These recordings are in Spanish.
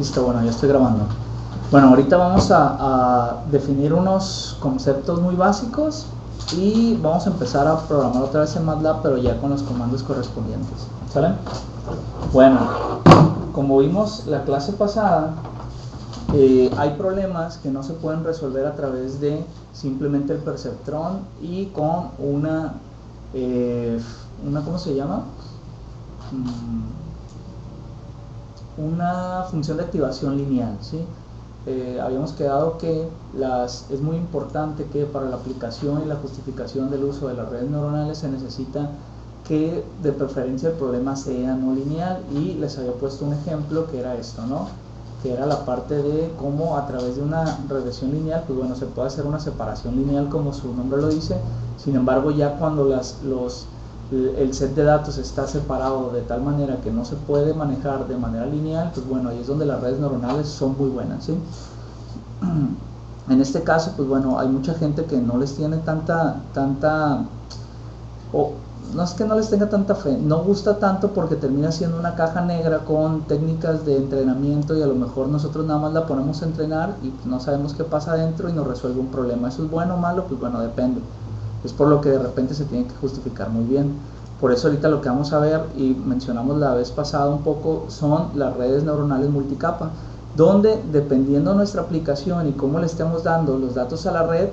Listo, bueno, ya estoy grabando. Bueno, ahorita vamos a definir unos conceptos muy básicos y vamos a empezar a programar otra vez en MATLAB, pero ya con los comandos correspondientes. ¿Sale? Bueno, como vimos la clase pasada, hay problemas que no se pueden resolver a través de simplemente el perceptrón y con una ¿cómo se llama? Una función de activación lineal, ¿sí? Habíamos quedado que es muy importante que para la aplicación y la justificación del uso de las redes neuronales se necesita que de preferencia el problema sea no lineal, y les había puesto un ejemplo que era esto, ¿no? Que era la parte de cómo a través de una regresión lineal, pues bueno, se puede hacer una separación lineal como su nombre lo dice. Sin embargo, ya cuando el set de datos está separado de tal manera que no se puede manejar de manera lineal, pues bueno, ahí es donde las redes neuronales son muy buenas, ¿sí? En este caso, pues bueno, hay mucha gente que no les tiene no es que no les tenga tanta fe, no gusta tanto porque termina siendo una caja negra con técnicas de entrenamiento y a lo mejor nosotros nada más la ponemos a entrenar y no sabemos qué pasa adentro y nos resuelve un problema. ¿Eso es bueno o malo? Pues bueno, depende. Es por lo que de repente se tiene que justificar muy bien. Por eso ahorita lo que vamos a ver, y mencionamos la vez pasada un poco, son las redes neuronales multicapa, donde dependiendo de nuestra aplicación y cómo le estemos dando los datos a la red,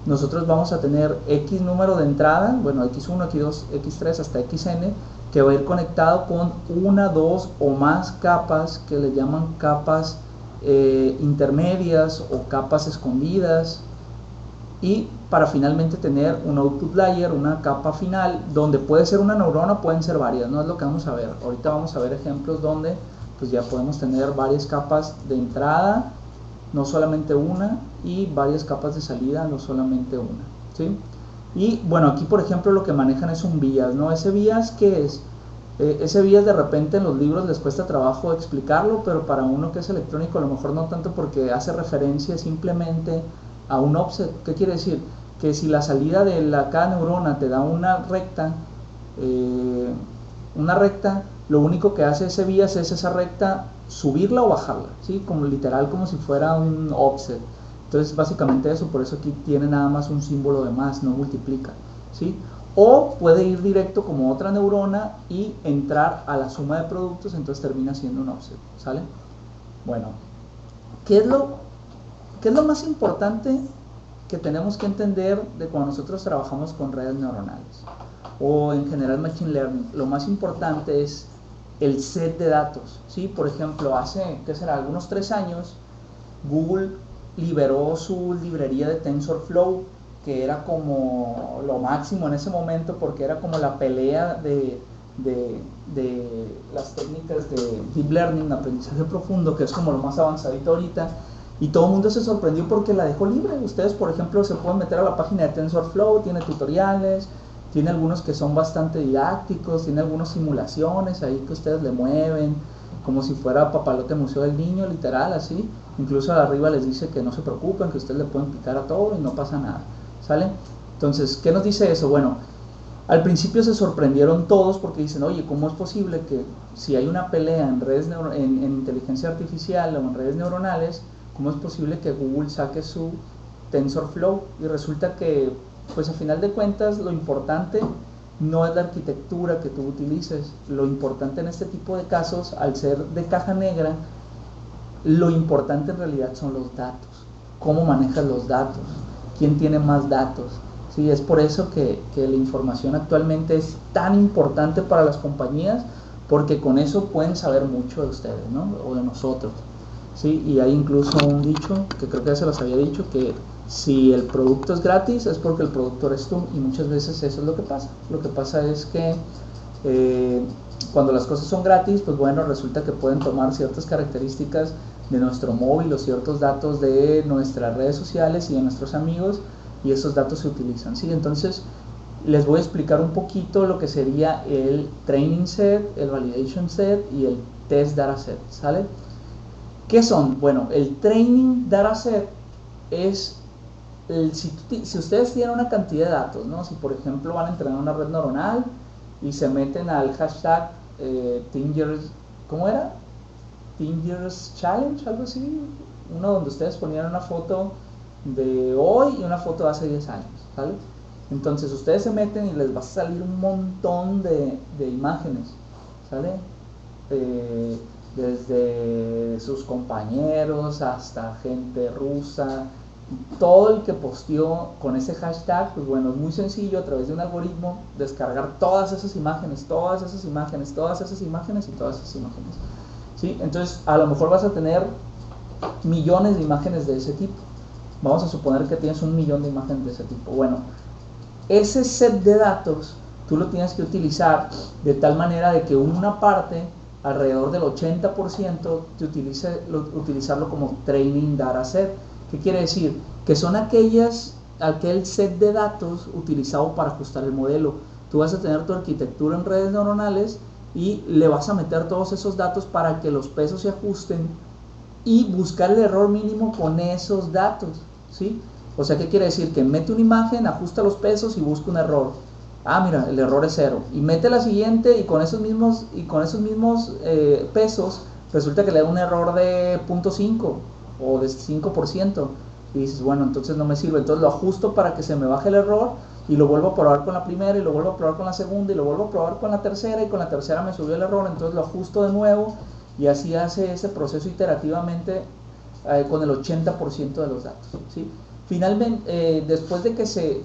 nosotros vamos a tener X número de entrada, bueno, X1, X2, X3 hasta XN, que va a ir conectado con una, dos o más capas que le llaman capas intermedias o capas escondidas, y para finalmente tener un output layer, una capa final, donde puede ser una neurona, pueden ser varias, no es lo que vamos a ver. Ahorita vamos a ver ejemplos donde pues ya podemos tener varias capas de entrada, no solamente una, y varias capas de salida, no solamente una, ¿sí? Y bueno, aquí por ejemplo lo que manejan es un bias, ¿no? Ese bias, ¿qué es? Ese bias de repente en los libros les cuesta trabajo explicarlo, pero para uno que es electrónico a lo mejor no tanto, porque hace referencia simplemente a un offset. ¿Qué quiere decir? Que si la salida de cada neurona te da una recta, lo único que hace ese bias es esa recta subirla o bajarla, ¿sí? Como literal, como si fuera un offset. Entonces básicamente eso, por eso aquí tiene nada más un símbolo de más, no multiplica, ¿sí? O puede ir directo como otra neurona y entrar a la suma de productos, entonces termina siendo un offset, ¿sale? Bueno, ¿qué es lo más importante que tenemos que entender de cuando nosotros trabajamos con redes neuronales o en general machine learning? Lo más importante es el set de datos, ¿sí? Por ejemplo, hace, ¿qué será? Algunos 3 años, Google liberó su librería de TensorFlow, que era como lo máximo en ese momento, porque era como la pelea de las técnicas de Deep Learning, aprendizaje profundo, que es como lo más avanzadito ahorita. Y todo el mundo se sorprendió porque la dejó libre. Ustedes, por ejemplo, se pueden meter a la página de TensorFlow, tiene tutoriales, tiene algunos que son bastante didácticos, tiene algunas simulaciones ahí que ustedes le mueven, como si fuera Papalote Museo del Niño, literal, así. Incluso arriba les dice que no se preocupen, que ustedes le pueden picar a todo y no pasa nada, ¿sale? Entonces, ¿qué nos dice eso? Bueno, al principio se sorprendieron todos porque dicen, oye, ¿cómo es posible que si hay una pelea en inteligencia artificial o en redes neuronales, ¿cómo es posible que Google saque su TensorFlow? Y resulta que, pues a final de cuentas, lo importante no es la arquitectura que tú utilices. Lo importante en este tipo de casos, al ser de caja negra, lo importante en realidad son los datos. ¿Cómo manejas los datos? ¿Quién tiene más datos? Sí, es por eso que la información actualmente es tan importante para las compañías, porque con eso pueden saber mucho de ustedes, ¿no? O de nosotros. ¿Sí? Y hay incluso un dicho, que creo que ya se los había dicho, que si el producto es gratis es porque el productor eres tú, y muchas veces eso es lo que pasa. Lo que pasa es que cuando las cosas son gratis, pues bueno, resulta que pueden tomar ciertas características de nuestro móvil o ciertos datos de nuestras redes sociales y de nuestros amigos, y esos datos se utilizan, ¿sí? Entonces les voy a explicar un poquito lo que sería el training set, el validation set y el test data set, ¿sale? ¿Qué son? Bueno, el training dataset es, si ustedes tienen una cantidad de datos, ¿no? Si por ejemplo van a entrenar una red neuronal y se meten al hashtag Tingers, ¿cómo era? Teen Years Challenge, algo así, uno donde ustedes ponían una foto de hoy y una foto de hace 10 años, ¿sale? Entonces ustedes se meten y les va a salir un montón de imágenes, ¿sale? Desde sus compañeros hasta gente rusa, todo el que posteó con ese hashtag, pues bueno, es muy sencillo a través de un algoritmo descargar todas esas imágenes, todas esas imágenes, todas esas imágenes y todas esas imágenes, ¿sí? Entonces a lo mejor vas a tener millones de imágenes de ese tipo. Vamos a suponer que tienes 1 millón de imágenes de ese tipo. Bueno, ese set de datos tú lo tienes que utilizar de tal manera de que una parte, alrededor del 80%, utilizarlo como training data set. ¿Qué quiere decir? Que son aquel set de datos utilizado para ajustar el modelo. Tú vas a tener tu arquitectura en redes neuronales y le vas a meter todos esos datos para que los pesos se ajusten y buscar el error mínimo con esos datos, ¿sí? O sea, ¿qué quiere decir? Que mete una imagen, ajusta los pesos y busca un error. Ah, mira, el error es 0. Y mete la siguiente y con esos mismos pesos resulta que le da un error de 0.5 o de 5%. Y dices, bueno, entonces no me sirve. Entonces lo ajusto para que se me baje el error y lo vuelvo a probar con la primera y lo vuelvo a probar con la segunda y lo vuelvo a probar con la tercera y con la tercera me subió el error, entonces lo ajusto de nuevo y así hace ese proceso iterativamente con el 80% de los datos, ¿sí? Finalmente, después de que se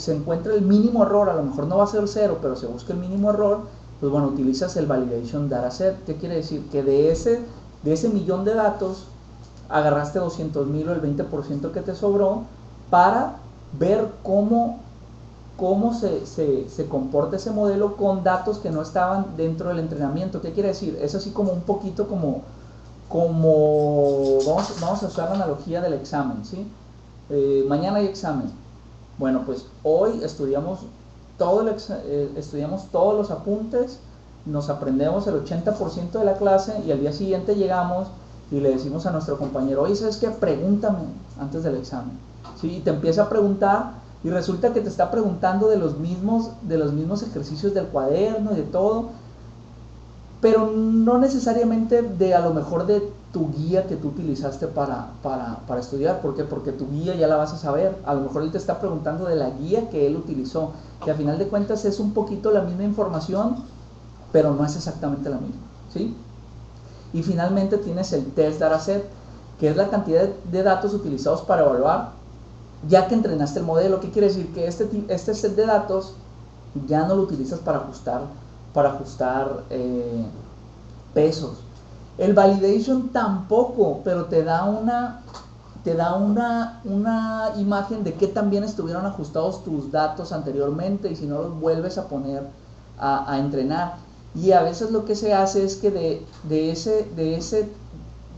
encuentre el mínimo error, a lo mejor no va a ser 0, pero se busca el mínimo error, pues bueno, utilizas el Validation Dataset. ¿Qué quiere decir? Que de ese millón de datos, agarraste 200,000 o el 20% que te sobró para ver cómo se comporta ese modelo con datos que no estaban dentro del entrenamiento. ¿Qué quiere decir? Es así como un poquito como vamos a usar la analogía del examen, ¿sí? Mañana hay examen. Bueno, pues hoy estudiamos todos los apuntes, nos aprendemos el 80% de la clase y al día siguiente llegamos y le decimos a nuestro compañero, oye, ¿sabes qué? Pregúntame antes del examen, ¿sí? Y te empieza a preguntar y resulta que te está preguntando de los mismos ejercicios del cuaderno y de todo, pero no necesariamente de a lo mejor de tu guía que tú utilizaste para estudiar. ¿Por qué? Porque tu guía ya la vas a saber. A lo mejor él te está preguntando de la guía que él utilizó, que a final de cuentas es un poquito la misma información, pero no es exactamente la misma, ¿sí? Y finalmente tienes el Test Dataset, que es la cantidad de datos utilizados para evaluar ya que entrenaste el modelo. ¿Qué quiere decir? Que este set de datos ya no lo utilizas para ajustar pesos. El validation tampoco, pero te da una imagen de qué también estuvieron ajustados tus datos anteriormente y si no los vuelves a poner a entrenar. Y a veces lo que se hace es que de ese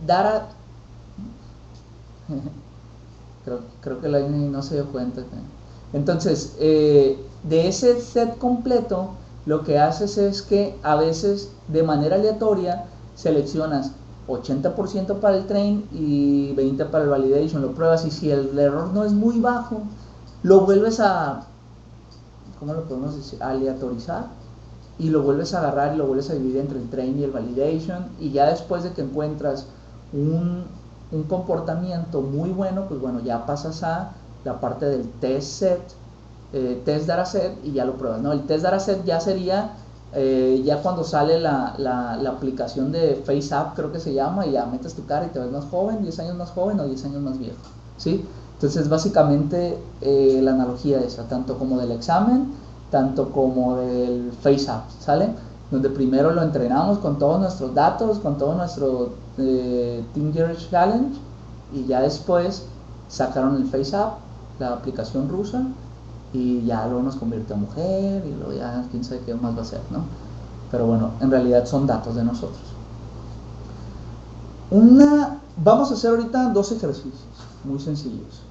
data creo que la no se dio cuenta. Entonces, de ese set completo, lo que haces es que a veces de manera aleatoria seleccionas 80% para el train y 20% para el validation, lo pruebas y si el error no es muy bajo, lo vuelves a, ¿cómo lo podemos decir? Aleatorizar y lo vuelves a agarrar y lo vuelves a dividir entre el train y el validation y ya después de que encuentras un comportamiento muy bueno, pues bueno, ya pasas a la parte del test dataset y ya lo pruebas, ¿no? El test dataset ya sería ya cuando sale la aplicación de FaceApp, creo que se llama, y ya metes tu cara y te ves más joven, 10 años más joven o 10 años más viejo, ¿sí? Entonces básicamente la analogía de esa, tanto como del examen, tanto como del FaceApp, ¿sale? Donde primero lo entrenamos con todos nuestros datos, con todo nuestro Teen Years Challenge, y ya después sacaron el FaceApp, la aplicación rusa, y ya luego nos convirtió en mujer, y luego ya quién sabe qué más va a ser, ¿no? Pero bueno, en realidad son datos de nosotros. Vamos a hacer ahorita 2 ejercicios muy sencillos.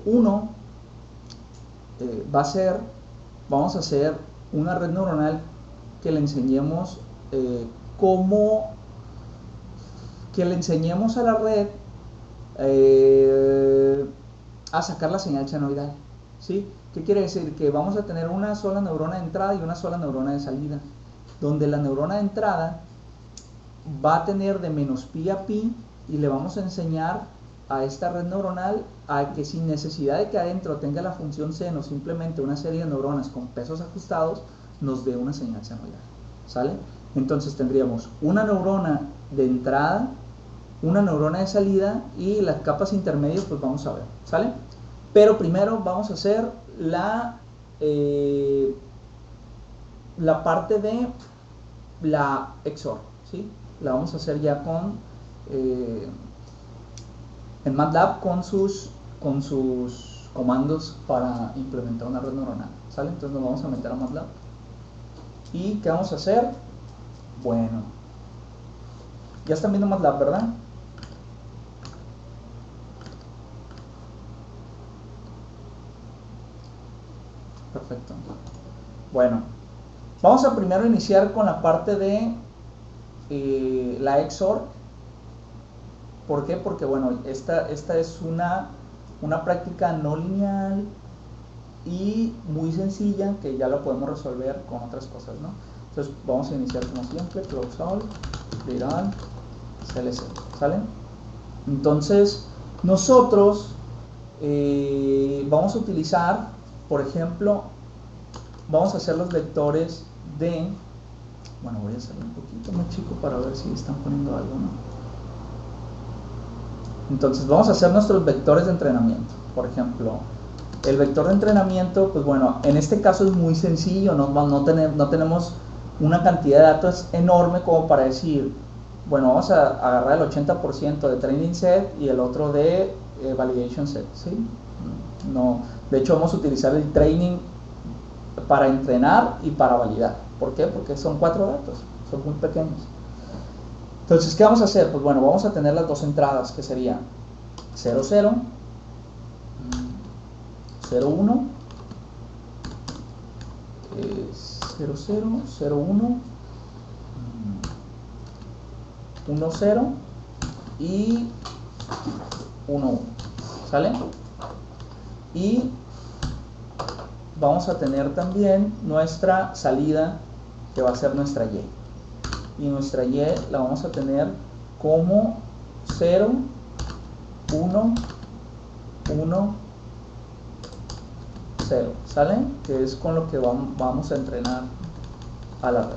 Uno va a ser, vamos a hacer una red neuronal que le enseñemos que le enseñemos a la red a sacar la señal senoidal, ¿sí? ¿Qué quiere decir? Que vamos a tener una sola neurona de entrada y una sola neurona de salida, donde la neurona de entrada va a tener de menos pi a pi y le vamos a enseñar a esta red neuronal a que sin necesidad de que adentro tenga la función seno, simplemente una serie de neuronas con pesos ajustados, nos dé una señal senoidal, ¿sale? Entonces tendríamos una neurona de entrada, una neurona de salida y las capas intermedias pues vamos a ver, ¿sale? Pero primero vamos a hacer la parte de la XOR, ¿sí? La vamos a hacer ya con en MATLAB con sus comandos para implementar una red neuronal, ¿sale? Entonces nos vamos a meter a MATLAB. ¿Y qué vamos a hacer? Bueno, ya están viendo MATLAB, ¿verdad? Perfecto. Bueno, vamos a primero iniciar con la parte de la XOR. ¿Por qué? Porque bueno, esta es una práctica no lineal y muy sencilla que ya la podemos resolver con otras cosas, ¿no? Entonces vamos a iniciar como siempre, close all, clear all, CLC, ¿sale? Entonces nosotros vamos a utilizar, por ejemplo, vamos a hacer los vectores de, bueno, voy a salir un poquito más chico para ver si están poniendo algo, ¿no? Entonces vamos a hacer nuestros vectores de entrenamiento. Por ejemplo, el vector de entrenamiento, pues bueno, en este caso es muy sencillo, no tenemos una cantidad de datos enorme como para decir, bueno, vamos a agarrar el 80% de training set y el otro de validation set, ¿sí? No, de hecho vamos a utilizar el training para entrenar y para validar. ¿Por qué? Porque son 4 datos, son muy pequeños. Entonces, ¿qué vamos a hacer? Pues bueno, vamos a tener las dos entradas que serían 0, 0, 0, 1, 0, 0, 0, 1, 1, 0 y 1, 1, ¿sale? Y vamos a tener también nuestra salida que va a ser nuestra Y. Y nuestra Y la vamos a tener como 0, 1, 1, 0, ¿sale? Que es con lo que vamos a entrenar a la red.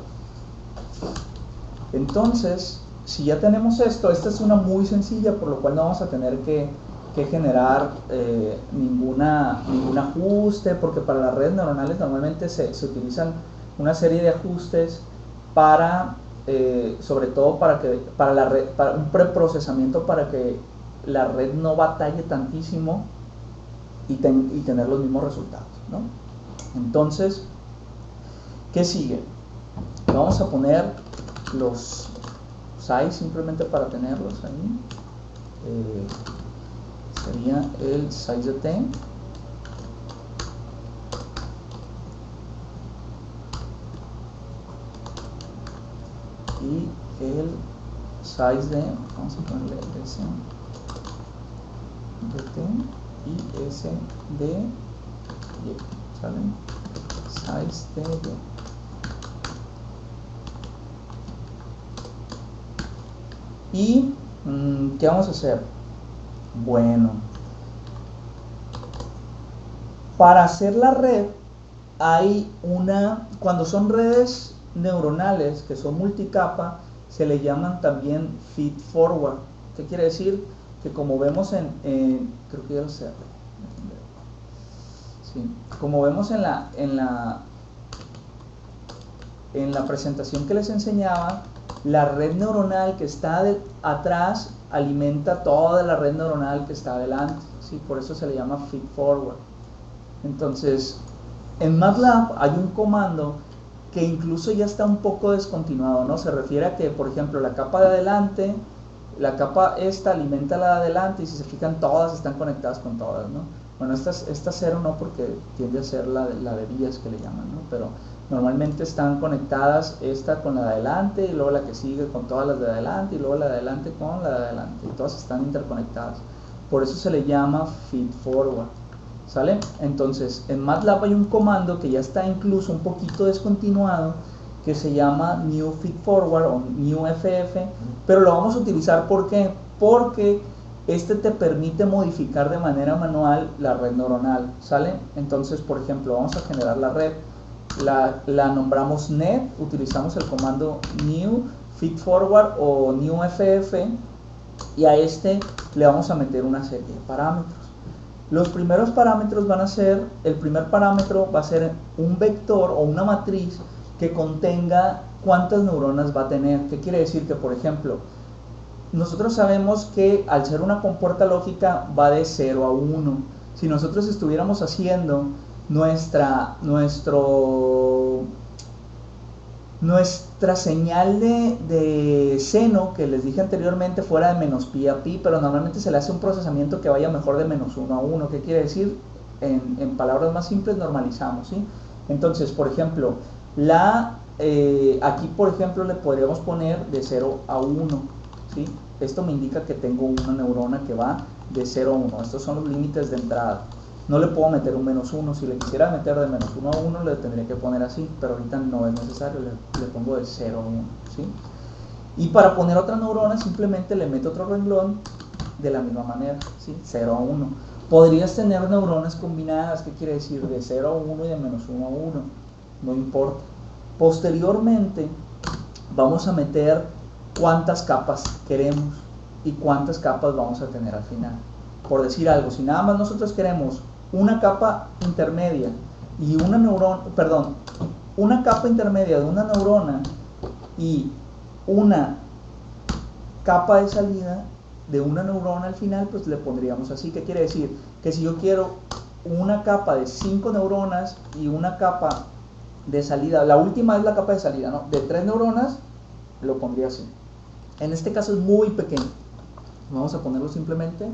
Entonces, si ya tenemos esto, esta es una muy sencilla, por lo cual no vamos a tener que generar ningún ajuste, porque para las redes neuronales normalmente se utilizan una serie de ajustes para sobre todo para un preprocesamiento para que la red no batalle tantísimo y tener los mismos resultados, ¿no? Entonces, ¿qué sigue? Vamos a poner los size simplemente para tenerlos ahí. Sería el size de t. Y el size de, vamos a ponerle S de T y S de Y, ¿sale? Size de Y. ¿Y qué vamos a hacer? Bueno, para hacer la red hay cuando son redes neuronales que son multicapa, se le llaman también feed forward. ¿Qué quiere decir? Que como vemos creo que ya lo sé, sí, como vemos en la presentación que les enseñaba, la red neuronal que está atrás alimenta toda la red neuronal que está adelante, ¿sí? Por eso se le llama feed forward. Entonces, en MATLAB hay un comando que incluso ya está un poco descontinuado, ¿no? Se refiere a que, por ejemplo, la capa de adelante, la capa esta alimenta la de adelante y si se fijan todas están conectadas con todas, ¿no? Bueno, esta cero no, porque tiende a ser la de vías que le llaman, ¿no? Pero normalmente están conectadas esta con la de adelante y luego la que sigue con todas las de adelante y luego la de adelante con la de adelante y todas están interconectadas. Por eso se le llama feed forward, ¿sale? Entonces, en MATLAB hay un comando que ya está incluso un poquito descontinuado que se llama New Feed Forward o New FF, pero lo vamos a utilizar ¿por qué? Porque este te permite modificar de manera manual la red neuronal, ¿sale? Entonces, por ejemplo, vamos a generar la red, la nombramos net, utilizamos el comando New Feed Forward o New FF y a este le vamos a meter una serie de parámetros. Los primeros parámetros van a ser, el primer parámetro va a ser un vector o una matriz que contenga cuántas neuronas va a tener. ¿Qué quiere decir? Que, por ejemplo, nosotros sabemos que al ser una compuerta lógica va de 0 a 1. Si nosotros estuviéramos haciendo nuestra señal de seno, que les dije anteriormente, fuera de menos pi a pi, pero normalmente se le hace un procesamiento que vaya mejor de menos 1 a 1. ¿Qué quiere decir? En palabras más simples, normalizamos, ¿sí? Entonces, por ejemplo, aquí, por ejemplo, le podríamos poner de 0 a 1, ¿sí? Esto me indica que tengo una neurona que va de 0 a 1. Estos son los límites de entrada. No le puedo meter un menos 1. Si le quisiera meter de menos 1 a 1, le tendría que poner así, pero ahorita no es necesario, le pongo de 0 a 1, ¿sí? Y para poner otra neurona, simplemente le meto otro renglón de la misma manera, ¿sí? 0 a 1. Podrías tener neuronas combinadas, ¿qué quiere decir? De 0 a 1 y de menos 1 a 1, no importa. Posteriormente, vamos a meter cuántas capas queremos y cuántas capas vamos a tener al final. Por decir algo, si nada más nosotros queremos una capa intermedia y una capa intermedia de una neurona y una capa de salida de una neurona al final, pues le pondríamos así. ¿Qué quiere decir? Que si yo quiero una capa de 5 neuronas y una capa de salida, la última es la capa de salida, ¿no? De 3 neuronas, lo pondría así. En este caso es muy pequeño. Vamos a ponerlo simplemente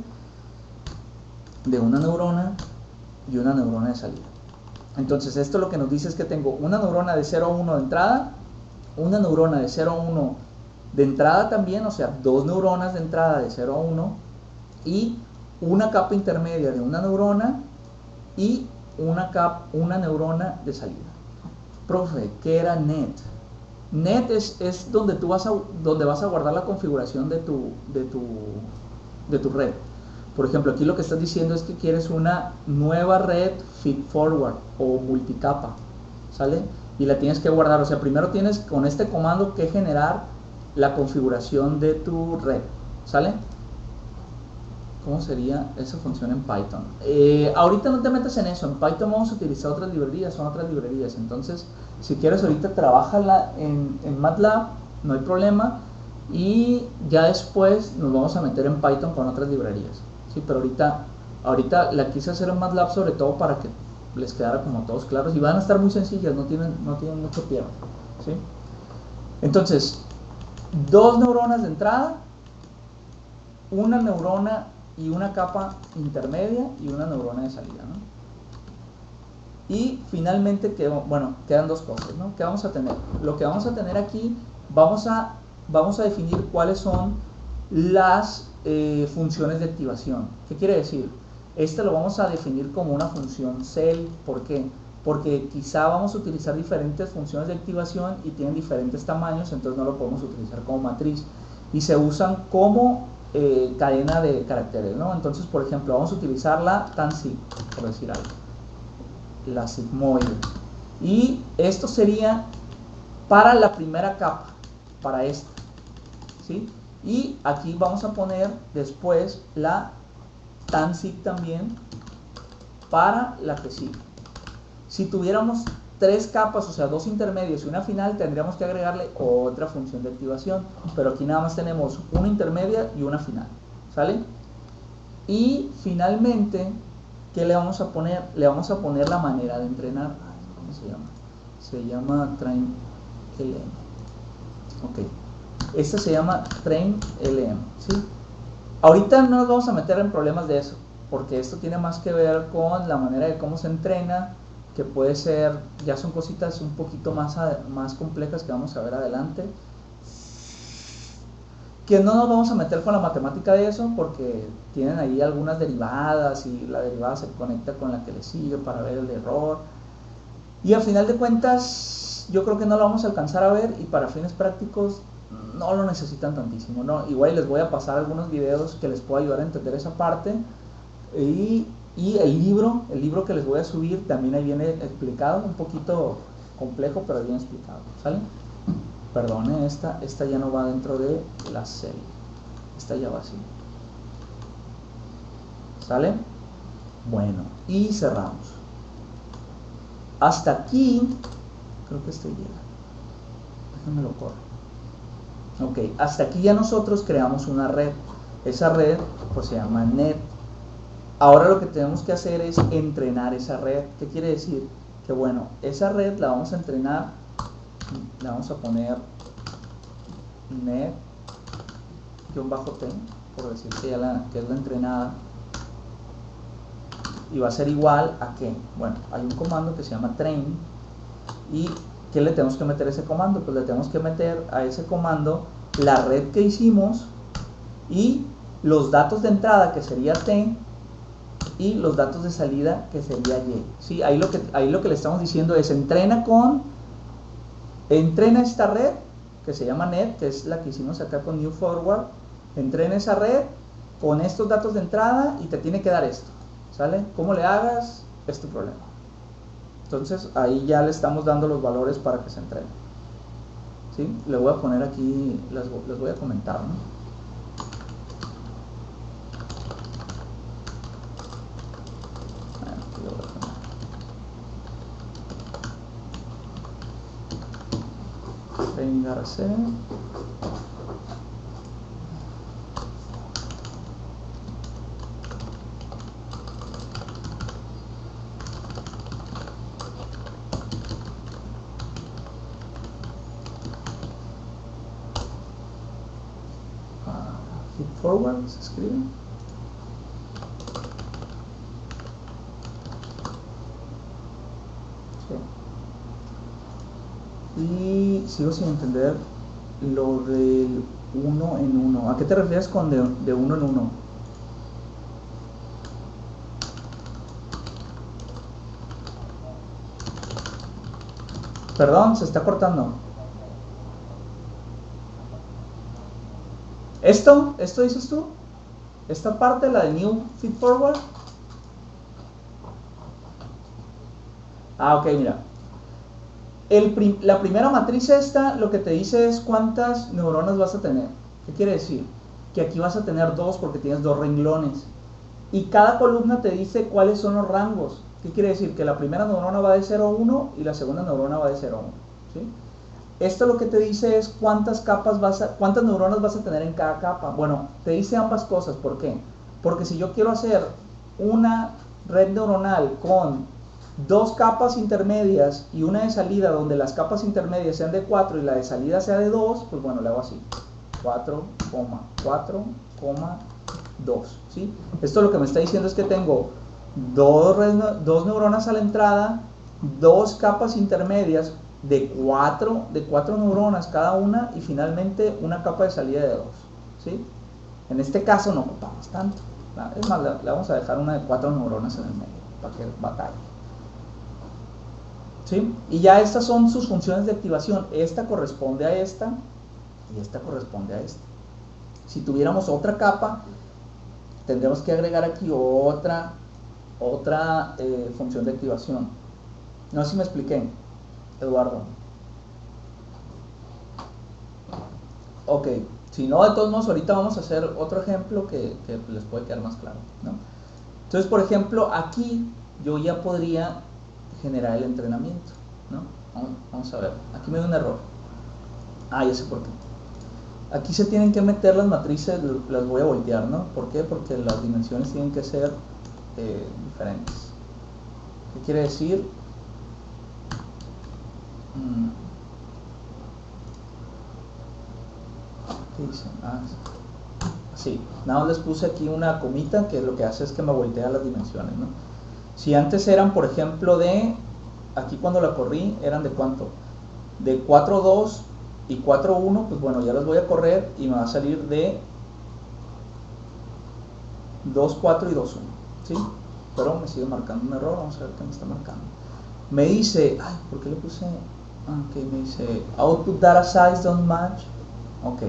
de una neurona y una neurona de salida. Entonces esto lo que nos dice es que tengo una neurona de 0 a 1 de entrada, una neurona de 0 a 1 de entrada también, o sea, 2 neuronas de entrada de 0 a 1 y una capa intermedia de una neurona y una neurona de salida. Profe, ¿qué era net? Net es donde vas a guardar la configuración de tu red. Por ejemplo, aquí lo que estás diciendo es que quieres una nueva red feed forward o multicapa, ¿sale? Y la tienes que guardar, o sea, primero tienes con este comando que generar la configuración de tu red, ¿sale? ¿Cómo sería esa función en Python? Ahorita no te metas en eso, en Python vamos a utilizar otras librerías, son otras librerías, entonces si quieres ahorita trabájala en MATLAB, no hay problema, y ya después nos vamos a meter en Python con otras librerías, ¿sí? Pero ahorita la quise hacer en MATLAB sobre todo para que les quedara como todos claros, y van a estar muy sencillas, no tienen mucho pierde, ¿sí? Entonces, 2 neuronas de entrada, una neurona y una capa intermedia y una neurona de salida, ¿no? Y finalmente quedan 2 cosas, ¿no? ¿Qué vamos a tener? Lo que vamos a tener aquí, vamos a definir cuáles son las funciones de activación. ¿Qué quiere decir? Este lo vamos a definir como una función cell. ¿Por qué? Porque quizá vamos a utilizar diferentes funciones de activación y tienen diferentes tamaños, entonces no lo podemos utilizar como matriz y se usan como cadena de caracteres, ¿no? Entonces, por ejemplo, vamos a utilizar la tansig, por decir algo, la sigmoide, y esto sería para la primera capa, para esta, ¿sí? Y aquí vamos a poner después la tansig también para la que sigue. Si tuviéramos 3 capas, o sea, 2 intermedios y una final, tendríamos que agregarle otra función de activación, pero aquí nada más tenemos una intermedia y una final, ¿sale? Y finalmente, ¿qué le vamos a poner? Le vamos a poner la manera de entrenar. ¿Cómo se llama? Se llama train LM. Ok, esta se llama train LM, ¿sí? Ahorita no nos vamos a meter en problemas de eso, porque esto tiene más que ver con la manera de cómo se entrena, que puede ser, ya son cositas un poquito más complejas que vamos a ver adelante, que no nos vamos a meter con la matemática de eso, porque tienen ahí algunas derivadas y la derivada se conecta con la que le sigue para ver el error, y al final de cuentas yo creo que no lo vamos a alcanzar a ver y para fines prácticos no lo necesitan tantísimo, ¿no? Igual les voy a pasar algunos videos que les pueda ayudar a entender esa parte y el libro que les voy a subir también ahí viene explicado, un poquito complejo pero bien explicado, ¿sale? Perdone, esta ya no va dentro de la serie, esta ya va así, ¿sale? Bueno, y cerramos. Hasta aquí, creo que este llega. Déjenme lo corro. Ok, hasta aquí ya nosotros creamos una red. Esa red, pues se llama net. Ahora lo que tenemos que hacer es entrenar esa red. ¿Qué quiere decir? Que bueno, esa red la vamos a entrenar, le vamos a poner net-t, por decir que es la entrenada. Y va a ser igual a que, bueno, hay un comando que se llama train. ¿Y qué le tenemos que meter a ese comando? Pues le tenemos que meter a ese comando la red que hicimos y los datos de entrada, que sería t, y los datos de salida, que sería y. ¿Sí? Ahí lo que le estamos diciendo es entrena esta red que se llama net, que es la que hicimos acá con new forward. Entrena esa red con estos datos de entrada y te tiene que dar esto, ¿sale? ¿Cómo le hagas? Es tu problema. Entonces ahí ya le estamos dando los valores para que se entrene, ¿sí? Le voy a poner aquí, les voy a comentar, ¿no? Aquí lo voy a poner. Vengarse. Forward se escribe. Sí. Y sigo sin entender lo del 1 en 1. ¿A qué te refieres con de 1 en 1? Perdón, se está cortando. ¿Esto dices tú? ¿Esta parte, la de new feed forward? Ah, ok, mira. La primera matriz esta lo que te dice es cuántas neuronas vas a tener. ¿Qué quiere decir? Que aquí vas a tener 2 porque tienes 2 renglones. Y cada columna te dice cuáles son los rangos. ¿Qué quiere decir? Que la primera neurona va de 0 a 1 y la segunda neurona va de 0 a 1. ¿Sí? Esto lo que te dice es cuántas neuronas vas a tener en cada capa. Bueno, te dice ambas cosas. ¿Por qué? Porque si yo quiero hacer una red neuronal con 2 capas intermedias y una de salida donde las capas intermedias sean de 4 y la de salida sea de 2, pues bueno, le hago así. 4, 4, 2. ¿Sí? Esto lo que me está diciendo es que tengo 2 neuronas a la entrada, 2 capas intermedias de 4 neuronas cada una y finalmente una capa de salida de 2. ¿Sí? En este caso no ocupamos tanto. Es más, le vamos a dejar una de 4 neuronas en el medio para que batalle. ¿Sí? Y ya estas son sus funciones de activación. Esta corresponde a esta y esta corresponde a esta. Si tuviéramos otra capa, tendríamos que agregar aquí otra función de activación. No sé si me expliqué, Eduardo. Ok, si no, de todos modos, ahorita vamos a hacer otro ejemplo que les puede quedar más claro, ¿no? Entonces, por ejemplo, aquí yo ya podría generar el entrenamiento, ¿no? Vamos a ver, aquí me da un error. Ah, ya sé por qué. Aquí se tienen que meter las matrices, las voy a voltear, ¿no? ¿Por qué? Porque las dimensiones tienen que ser diferentes. ¿Qué quiere decir? ¿Qué dicen? Sí, nada más les puse aquí una comita que lo que hace es que me voltea las dimensiones, ¿no? Si antes eran, por ejemplo, aquí cuando la corrí, eran de ¿cuánto? De 4.2 y 4.1, pues bueno, ya las voy a correr y me va a salir de 2.4 y 2.1, ¿sí? Pero me sigue marcando un error, vamos a ver qué me está marcando. Me dice, ay, ¿por qué le puse Ok, me dice output data size don't match. Ok,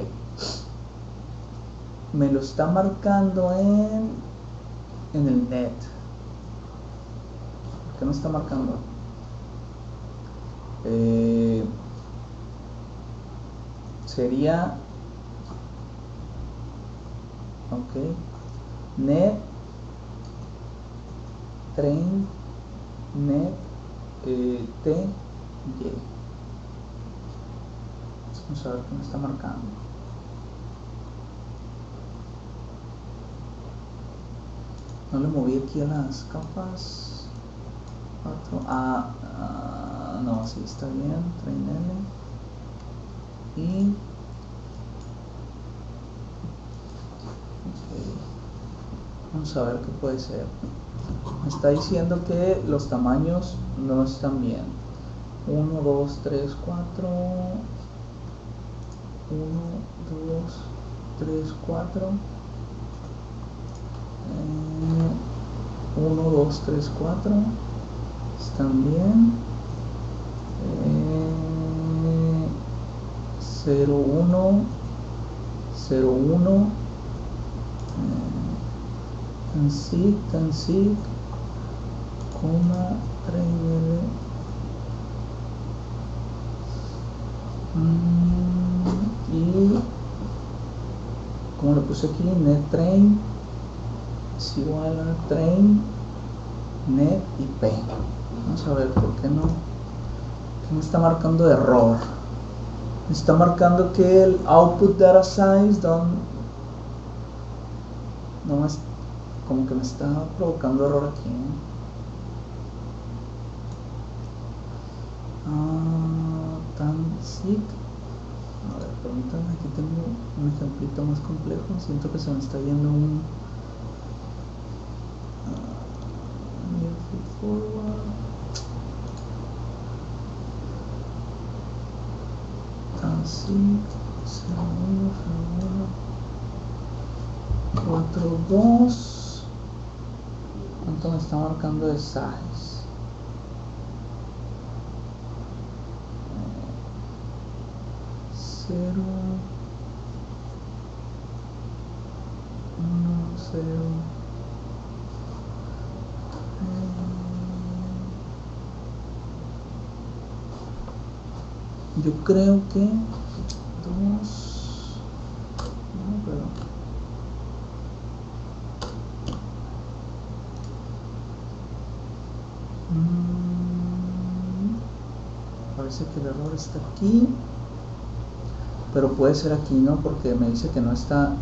me lo está marcando en el net. ¿Por qué me está marcando? Sería ok, net train net t y. Vamos a ver qué me está marcando. No le moví aquí a las capas. No, sí está bien. Train L y okay. Vamos a ver qué puede ser. Me está diciendo que los tamaños no están bien. 1, 2, 3, 4. 1, 2, 3, 4. 1, 2, 3, 4. Están bien. 0, 1. 0, 1. Tansig, coma, 3L. Y como lo puse aquí, net train es igual a train net IP. Vamos a ver por qué no. ¿Qué me está marcando de error? Me está marcando que el output data size no es, como que me está provocando error aquí, Tansig. A ver, permítanme, aquí tengo un ejemplito más complejo. Siento que se me está yendo un forward. Tansig 42. ¿Cuánto me está marcando de size? 0, 1, 0. Yo creo que 2. No, pero parece que el error está aquí, pero puede ser aquí, ¿no? Porque me dice que no está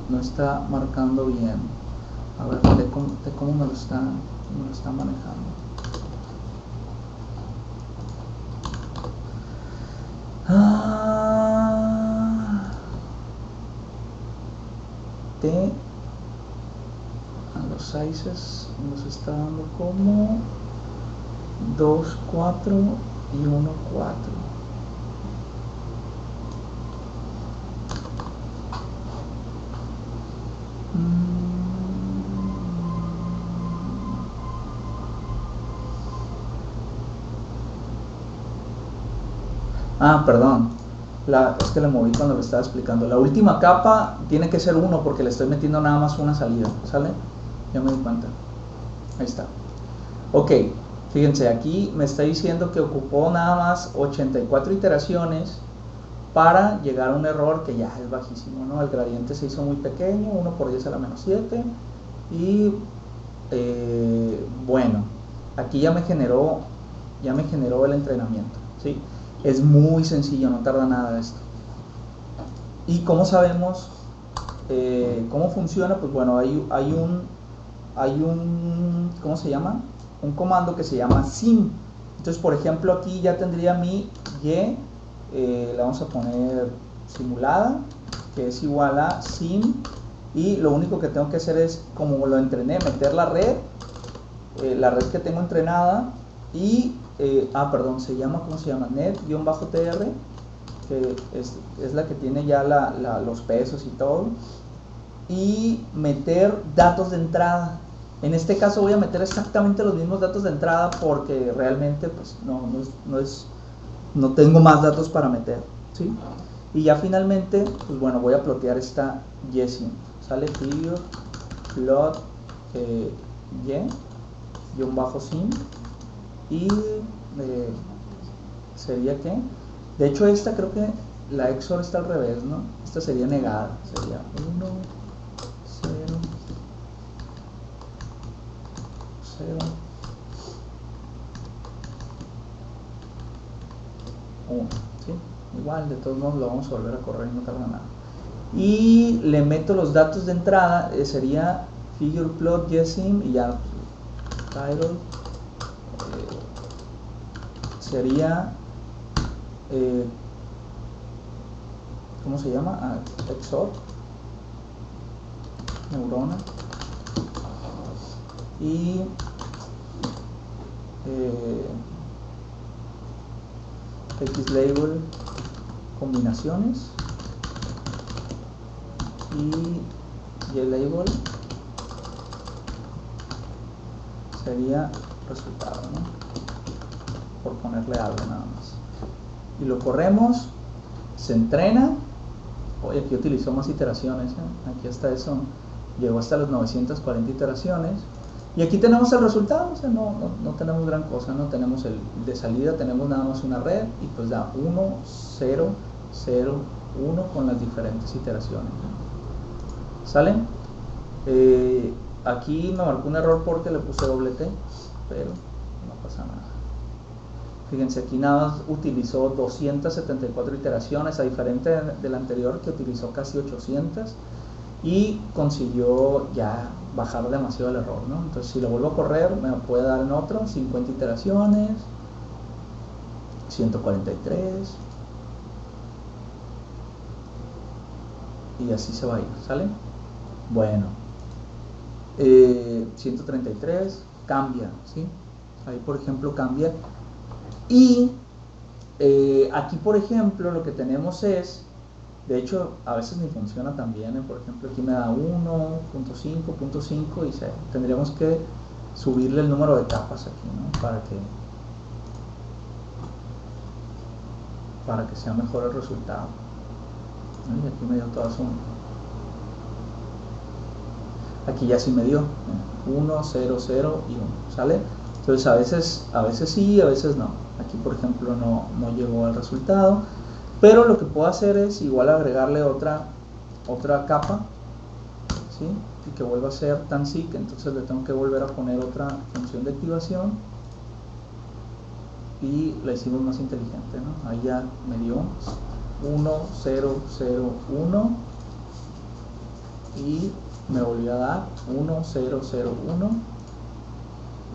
marcando bien. A ver, de cómo me lo está manejando. A los sizes nos está dando como 2, 4 y 1, 4. Perdón. Es que le moví cuando le estaba explicando. La última capa tiene que ser 1 porque le estoy metiendo nada más una salida. ¿Sale? Ya me di cuenta. Ahí está. Ok. Fíjense, aquí me está diciendo que ocupó nada más 84 iteraciones para llegar a un error que ya es bajísimo, ¿no? El gradiente se hizo muy pequeño, 1 por 10 a la menos 7. Y bueno, aquí ya me generó el entrenamiento, ¿sí? Es muy sencillo, no tarda nada esto. ¿Y cómo sabemos cómo funciona? Pues bueno, hay un ¿cómo se llama? Un comando que se llama sim. Entonces, por ejemplo, aquí ya tendría mi y, le vamos a poner simulada, que es igual a sim, y lo único que tengo que hacer es, como lo entrené, meter la red que tengo entrenada, y perdón, ¿cómo se llama? Net-tr, que es la que tiene ya los pesos y todo, y meter datos de entrada. En este caso voy a meter exactamente los mismos datos de entrada porque realmente pues no es no tengo más datos para meter, ¿sí? Y ya finalmente, pues bueno, voy a plotear esta YSIM, sale figure plot y-sim, y sería que, de hecho esta creo que la XOR está al revés, ¿no? Esta sería negada, sería 1, 0, 0, 1, ¿sí? Igual, de todos modos lo vamos a volver a correr y no tarda nada. Y le meto los datos de entrada, sería figure plot YSIM y ya title sería ¿cómo se llama? XOR neurona y xlabel combinaciones y ylabel sería resultado, ¿no? Por ponerle algo nada más. Y lo corremos, se entrena. Oye, aquí utilizó más iteraciones, ¿eh? Aquí hasta eso llegó hasta las 940 iteraciones. Y aquí tenemos el resultado, o sea, no tenemos gran cosa, no tenemos el de salida, tenemos nada más una red y pues da 1, 0, 0, 1 con las diferentes iteraciones, ¿no? ¿Sale? Aquí me marcó un error porque le puse doble T, pero no pasa nada. Fíjense, aquí nada más utilizó 274 iteraciones, a diferencia del anterior que utilizó casi 800 y consiguió ya bajar demasiado el error, ¿no? Entonces si lo vuelvo a correr me puede dar en otro 50 iteraciones, 143 y así se va a ir, ¿sale? Bueno, 133 cambia, ¿sí? Ahí por ejemplo cambia. Y aquí por ejemplo lo que tenemos es, de hecho a veces ni funciona tan bien, por ejemplo aquí me da 1.5.5 y tendríamos que subirle el número de capas aquí, ¿no? para que sea mejor el resultado. Y aquí me dio todas 1. Aquí ya sí me dio 1, 0, 0 y 1, ¿sale? Entonces a veces sí, a veces no. Aquí por ejemplo no llegó al resultado, pero lo que puedo hacer es igual agregarle otra capa, ¿sí? Y que vuelva a ser TANSIC, entonces le tengo que volver a poner otra función de activación y la hicimos más inteligente, ¿no? Ahí ya me dio 1, 0, 0, 1 y me volvió a dar 1, 0, 0, 1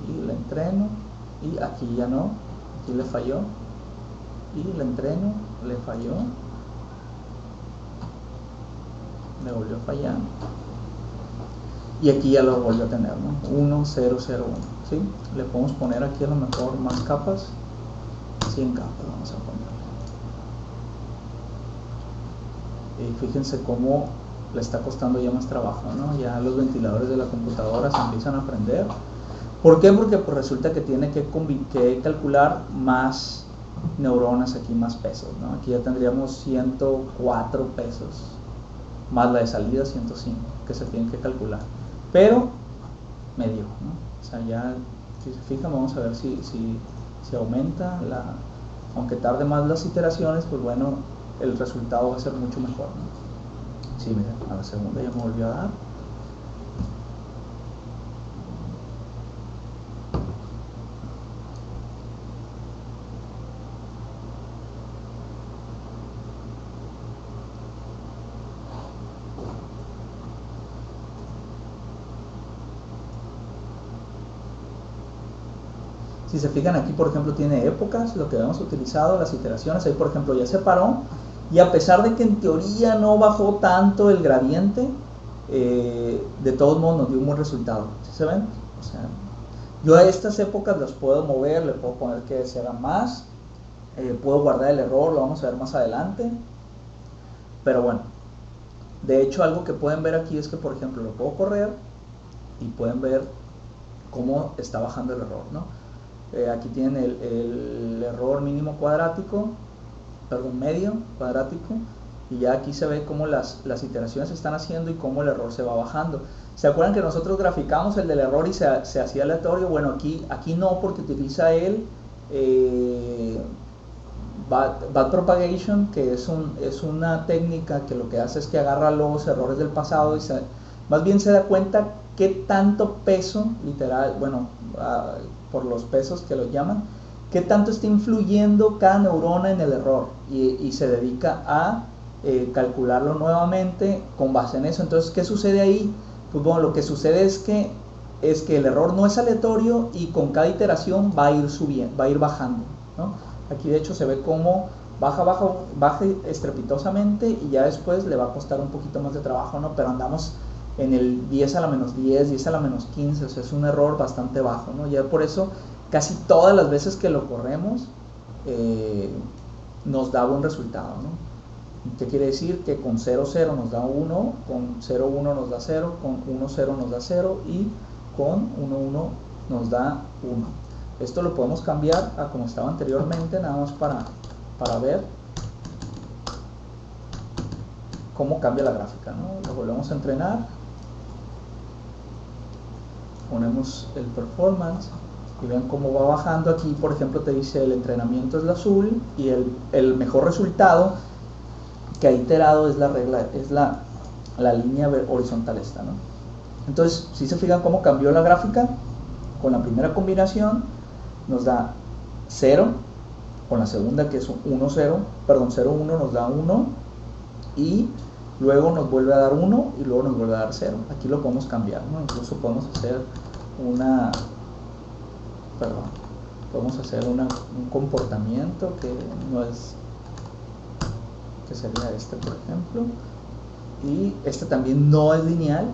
y le entreno y aquí ya no, aquí le falló y le entreno, le falló, me volvió a fallar y aquí ya lo volvió a tener, ¿no? 1, 0, 0, 1, ¿sí? Le podemos poner aquí a lo mejor más capas, 100 capas vamos a poner. Y fíjense cómo le está costando ya más trabajo, ¿no? Ya los ventiladores de la computadora se empiezan a prender. ¿Por qué? Porque pues resulta que tiene que calcular más neuronas aquí, más pesos, ¿no? Aquí ya tendríamos 104 pesos, más la de salida 105, que se tienen que calcular. Pero me dio, ¿no? O sea, ya, si se fijan, vamos a ver si aumenta, aunque tarde más las iteraciones, pues bueno, el resultado va a ser mucho mejor, ¿no? Sí, miren, a la segunda ya me volvió a dar. Si se fijan aquí, por ejemplo, tiene épocas, lo que habíamos utilizado, las iteraciones, ahí por ejemplo ya se paró, y a pesar de que en teoría no bajó tanto el gradiente, de todos modos nos dio un buen resultado, ¿sí se ven? O sea, yo a estas épocas las puedo mover, le puedo poner que se haga más, puedo guardar el error, lo vamos a ver más adelante, pero bueno, de hecho algo que pueden ver aquí es que por ejemplo lo puedo correr y pueden ver cómo está bajando el error, ¿no? aquí tienen el error mínimo cuadrático, perdón, medio cuadrático, y ya aquí se ve cómo las iteraciones se están haciendo y cómo el error se va bajando. ¿Se acuerdan que nosotros graficamos el del error y se hacía aleatorio? Bueno, aquí no, porque utiliza el bad propagation, que es una técnica que lo que hace es que agarra los errores del pasado y más bien se da cuenta qué tanto peso, literal, bueno, por los pesos que lo llaman, qué tanto está influyendo cada neurona en el error, y se dedica a calcularlo nuevamente con base en eso. Entonces, ¿qué sucede ahí? Pues bueno, lo que sucede es que el error no es aleatorio y con cada iteración va a ir subiendo, va a ir bajando, ¿no? Aquí de hecho se ve cómo baja estrepitosamente y ya después le va a costar un poquito más de trabajo, ¿no? Pero andamos en el 10 a la menos 10, 10 a la menos 15, o sea, es un error bastante bajo, ¿no? Ya por eso casi todas las veces que lo corremos nos da buen resultado, ¿no? ¿Qué quiere decir? Que con 0, 0 nos da 1, con 0, 1 nos da 0, con 1, 0 nos da 0 y con 1, 1 nos da 1. Esto lo podemos cambiar a como estaba anteriormente, nada más para ver cómo cambia la gráfica, ¿no? Lo volvemos a entrenar, ponemos el performance y vean cómo va bajando. Aquí por ejemplo te dice el entrenamiento es el azul y el mejor resultado que ha iterado es la regla, es la línea horizontal esta, ¿no? Entonces, si se fijan cómo cambió la gráfica, con la primera combinación nos da 0, con la segunda que es 1, 0, perdón, 0, 1 nos da 1 y luego nos vuelve a dar 1 y luego nos vuelve a dar 0. Aquí lo podemos cambiar, ¿no? Incluso podemos hacer un comportamiento que no es, que sería este por ejemplo, y este también no es lineal.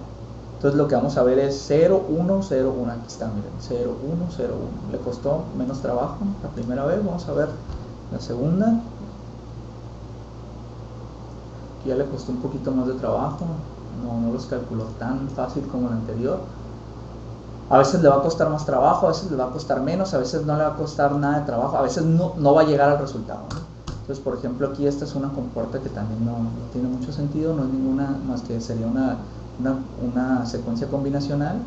Entonces lo que vamos a ver es 0, 1, 0, 1, aquí está, miren, 0, 1, 0, 1, le costó menos trabajo la primera vez. Vamos a ver la segunda, aquí ya le costó un poquito más de trabajo, no los calculó tan fácil como el anterior. A veces le va a costar más trabajo, a veces le va a costar menos, a veces no le va a costar nada de trabajo, a veces no va a llegar al resultado, ¿no? Entonces, por ejemplo, aquí esta es una compuerta que también no tiene mucho sentido, no es ninguna más que sería una secuencia combinacional,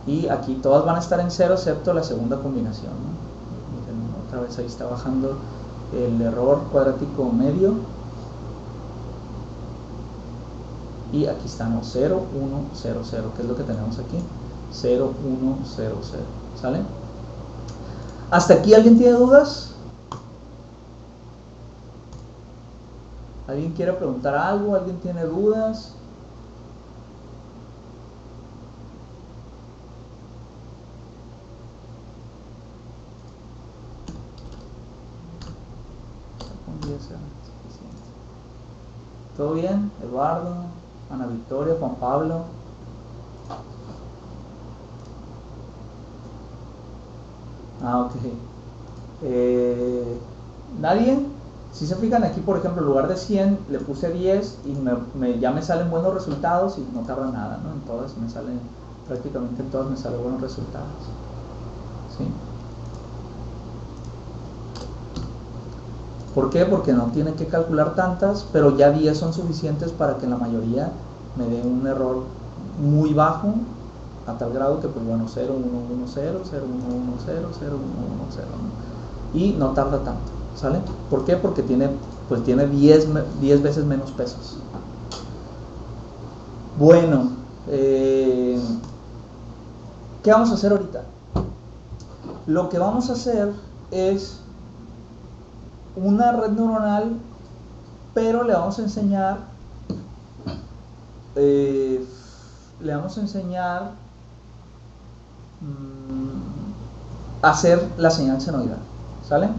y aquí todas van a estar en 0 excepto la segunda combinación, ¿no? Miren, otra vez ahí está bajando el error cuadrático medio, y aquí estamos 0, 1, 0, 0, que es lo que tenemos aquí, 0, 1, 0, 0, ¿sale? ¿Hasta aquí alguien tiene dudas? ¿Alguien quiere preguntar algo? ¿Alguien tiene dudas? ¿Todo bien? Eduardo, Ana Victoria, Juan Pablo. Ok. ¿Nadie? Si se fijan aquí, por ejemplo, en lugar de 100 le puse 10 y ya me salen buenos resultados y no tarda nada, ¿no? En todas me salen, prácticamente en todas me salen buenos resultados, ¿sí? ¿Por qué? Porque no tienen que calcular tantas, pero ya 10 son suficientes para que en la mayoría me dé un error muy bajo, a tal grado que, pues bueno, 0, 1, 1, 0, 0, 1, 1, 0, 0, 1, 1, 0, ¿no? Y no tarda tanto, ¿sale? ¿Por qué? Porque tiene 10 veces menos pesos. Bueno, ¿qué vamos a hacer ahorita? Lo que vamos a hacer es una red neuronal, pero le vamos a enseñar a hacer la señal senoidal, ¿sale?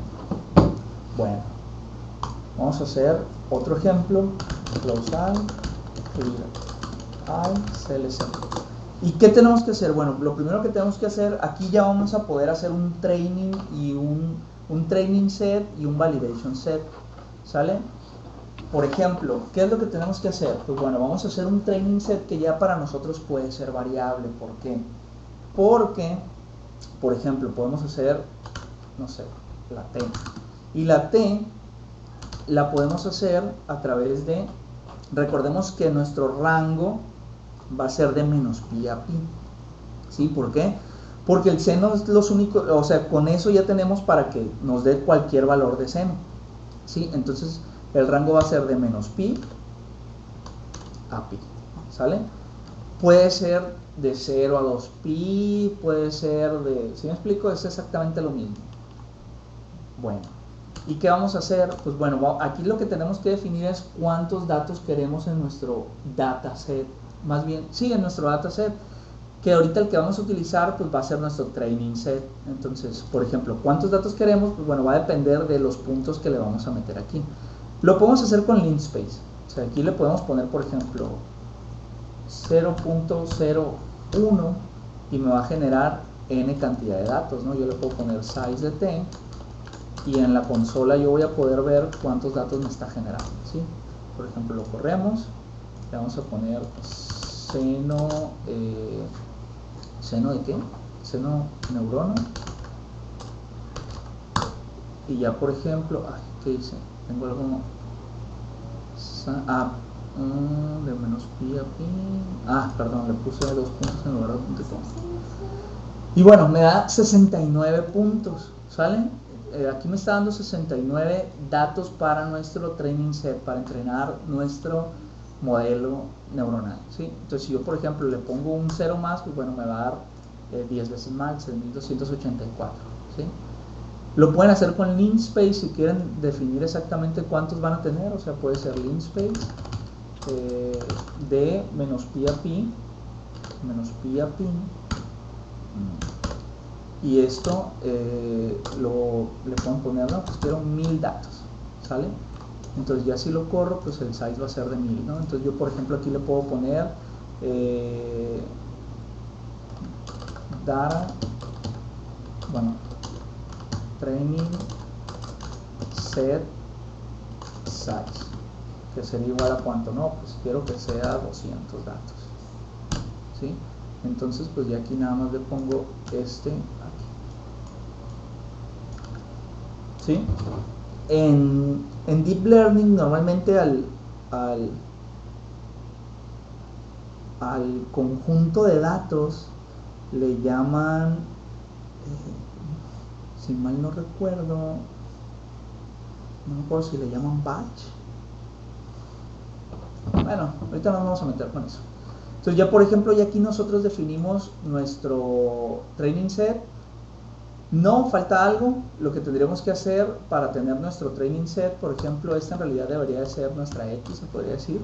Bueno, vamos a hacer otro ejemplo, close CLC. ¿Y qué tenemos que hacer? Bueno, lo primero que tenemos que hacer, aquí ya vamos a poder hacer un training y un training set y un validation set, ¿sale? Por ejemplo, ¿qué es lo que tenemos que hacer? Pues bueno, vamos a hacer un training set que ya para nosotros puede ser variable. ¿Por qué? Porque por ejemplo, podemos hacer, no sé, la T. Y la T la podemos hacer a través de, recordemos que nuestro rango va a ser de menos pi a pi. ¿Sí? ¿Por qué? Porque el seno es los únicos, o sea, con eso ya tenemos para que nos dé cualquier valor de seno. ¿Sí? Entonces, el rango va a ser de menos pi a pi. ¿Sale? Puede ser de 0 a 2 pi, puede ser de... ¿Sí me explico? Es exactamente lo mismo. Bueno, ¿y qué vamos a hacer? Pues bueno, aquí lo que tenemos que definir es cuántos datos queremos en nuestro dataset. Más bien, sí, en nuestro dataset. Que ahorita el que vamos a utilizar pues va a ser nuestro training set. Entonces, por ejemplo, ¿cuántos datos queremos? Pues bueno, va a depender de los puntos que le vamos a meter aquí. Lo podemos hacer con linspace. O sea, aquí le podemos poner, por ejemplo, 0.01 y me va a generar n cantidad de datos, ¿no? Yo le puedo poner size de t y en la consola yo voy a poder ver cuántos datos me está generando, ¿sí? Por ejemplo, lo corremos, le vamos a poner seno, ¿seno de qué? Seno neurona. Y ya, por ejemplo, ¿qué dice? Tengo algo, de menos pi a pi, perdón, le puse 2 puntos en lugar de punto. Y bueno, me da 69 puntos, ¿sale? Aquí me está dando 69 datos para nuestro training set, para entrenar nuestro modelo neuronal, ¿sí? Entonces, si yo, por ejemplo, le pongo un 0 más, pues bueno, me va a dar 10 veces más, 6284, ¿sí? Lo pueden hacer con linspace si quieren definir exactamente cuántos van a tener, o sea, puede ser linspace de menos pi a pi, y esto le pueden poner, no, pues quiero 1000 datos, ¿sale? Entonces ya si lo corro, pues el size va a ser de 1000, ¿no? Entonces yo, por ejemplo, aquí le puedo poner data, bueno, training set size, que sería igual a cuánto, no, pues quiero que sea 200 datos, ¿sí? Entonces pues ya aquí nada más le pongo aquí, ¿sí? En Deep Learning normalmente al conjunto de datos le llaman, si mal no recuerdo, no me acuerdo si le llaman batch. Bueno, ahorita no nos vamos a meter con eso. Entonces ya, por ejemplo, ya aquí nosotros definimos nuestro training set. No, falta algo. Lo que tendríamos que hacer para tener nuestro training set, por ejemplo, esta en realidad debería de ser nuestra X, se podría decir.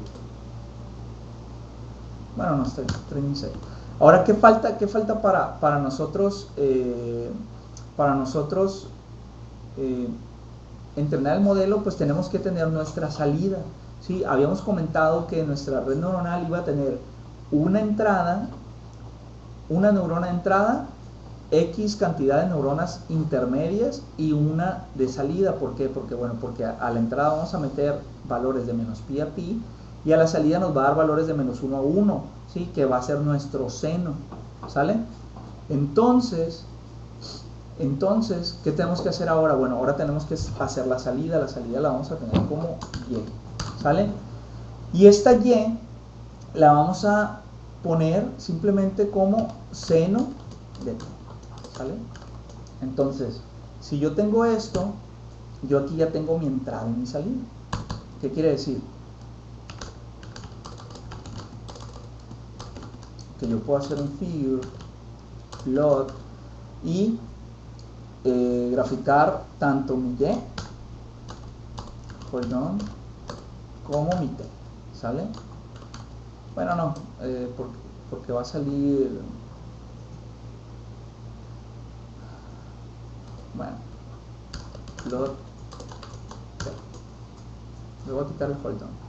Bueno, nuestro training set. Ahora, ¿qué falta para nosotros entrenar el modelo? Pues tenemos que tener nuestra salida, ¿sí? Habíamos comentado que nuestra red neuronal iba a tener una entrada, una neurona de entrada, X cantidad de neuronas intermedias y una de salida. ¿Por qué? Porque, bueno, porque a la entrada vamos a meter valores de menos pi a pi y a la salida nos va a dar valores de menos 1 a 1, ¿sí? Que va a ser nuestro seno, ¿sale? Entonces, ¿qué tenemos que hacer ahora? Bueno, ahora tenemos que hacer la salida la vamos a tener como Y, ¿sale? Y esta Y la vamos a poner simplemente como seno de t, ¿sale? Entonces, si yo tengo esto, yo aquí ya tengo mi entrada y mi salida. ¿Qué quiere decir? Que yo puedo hacer un figure, plot y graficar tanto mi Y, perdón, como mi T, ¿sale? Bueno, no, porque va a salir, bueno, plot T. Le voy a quitar el hold down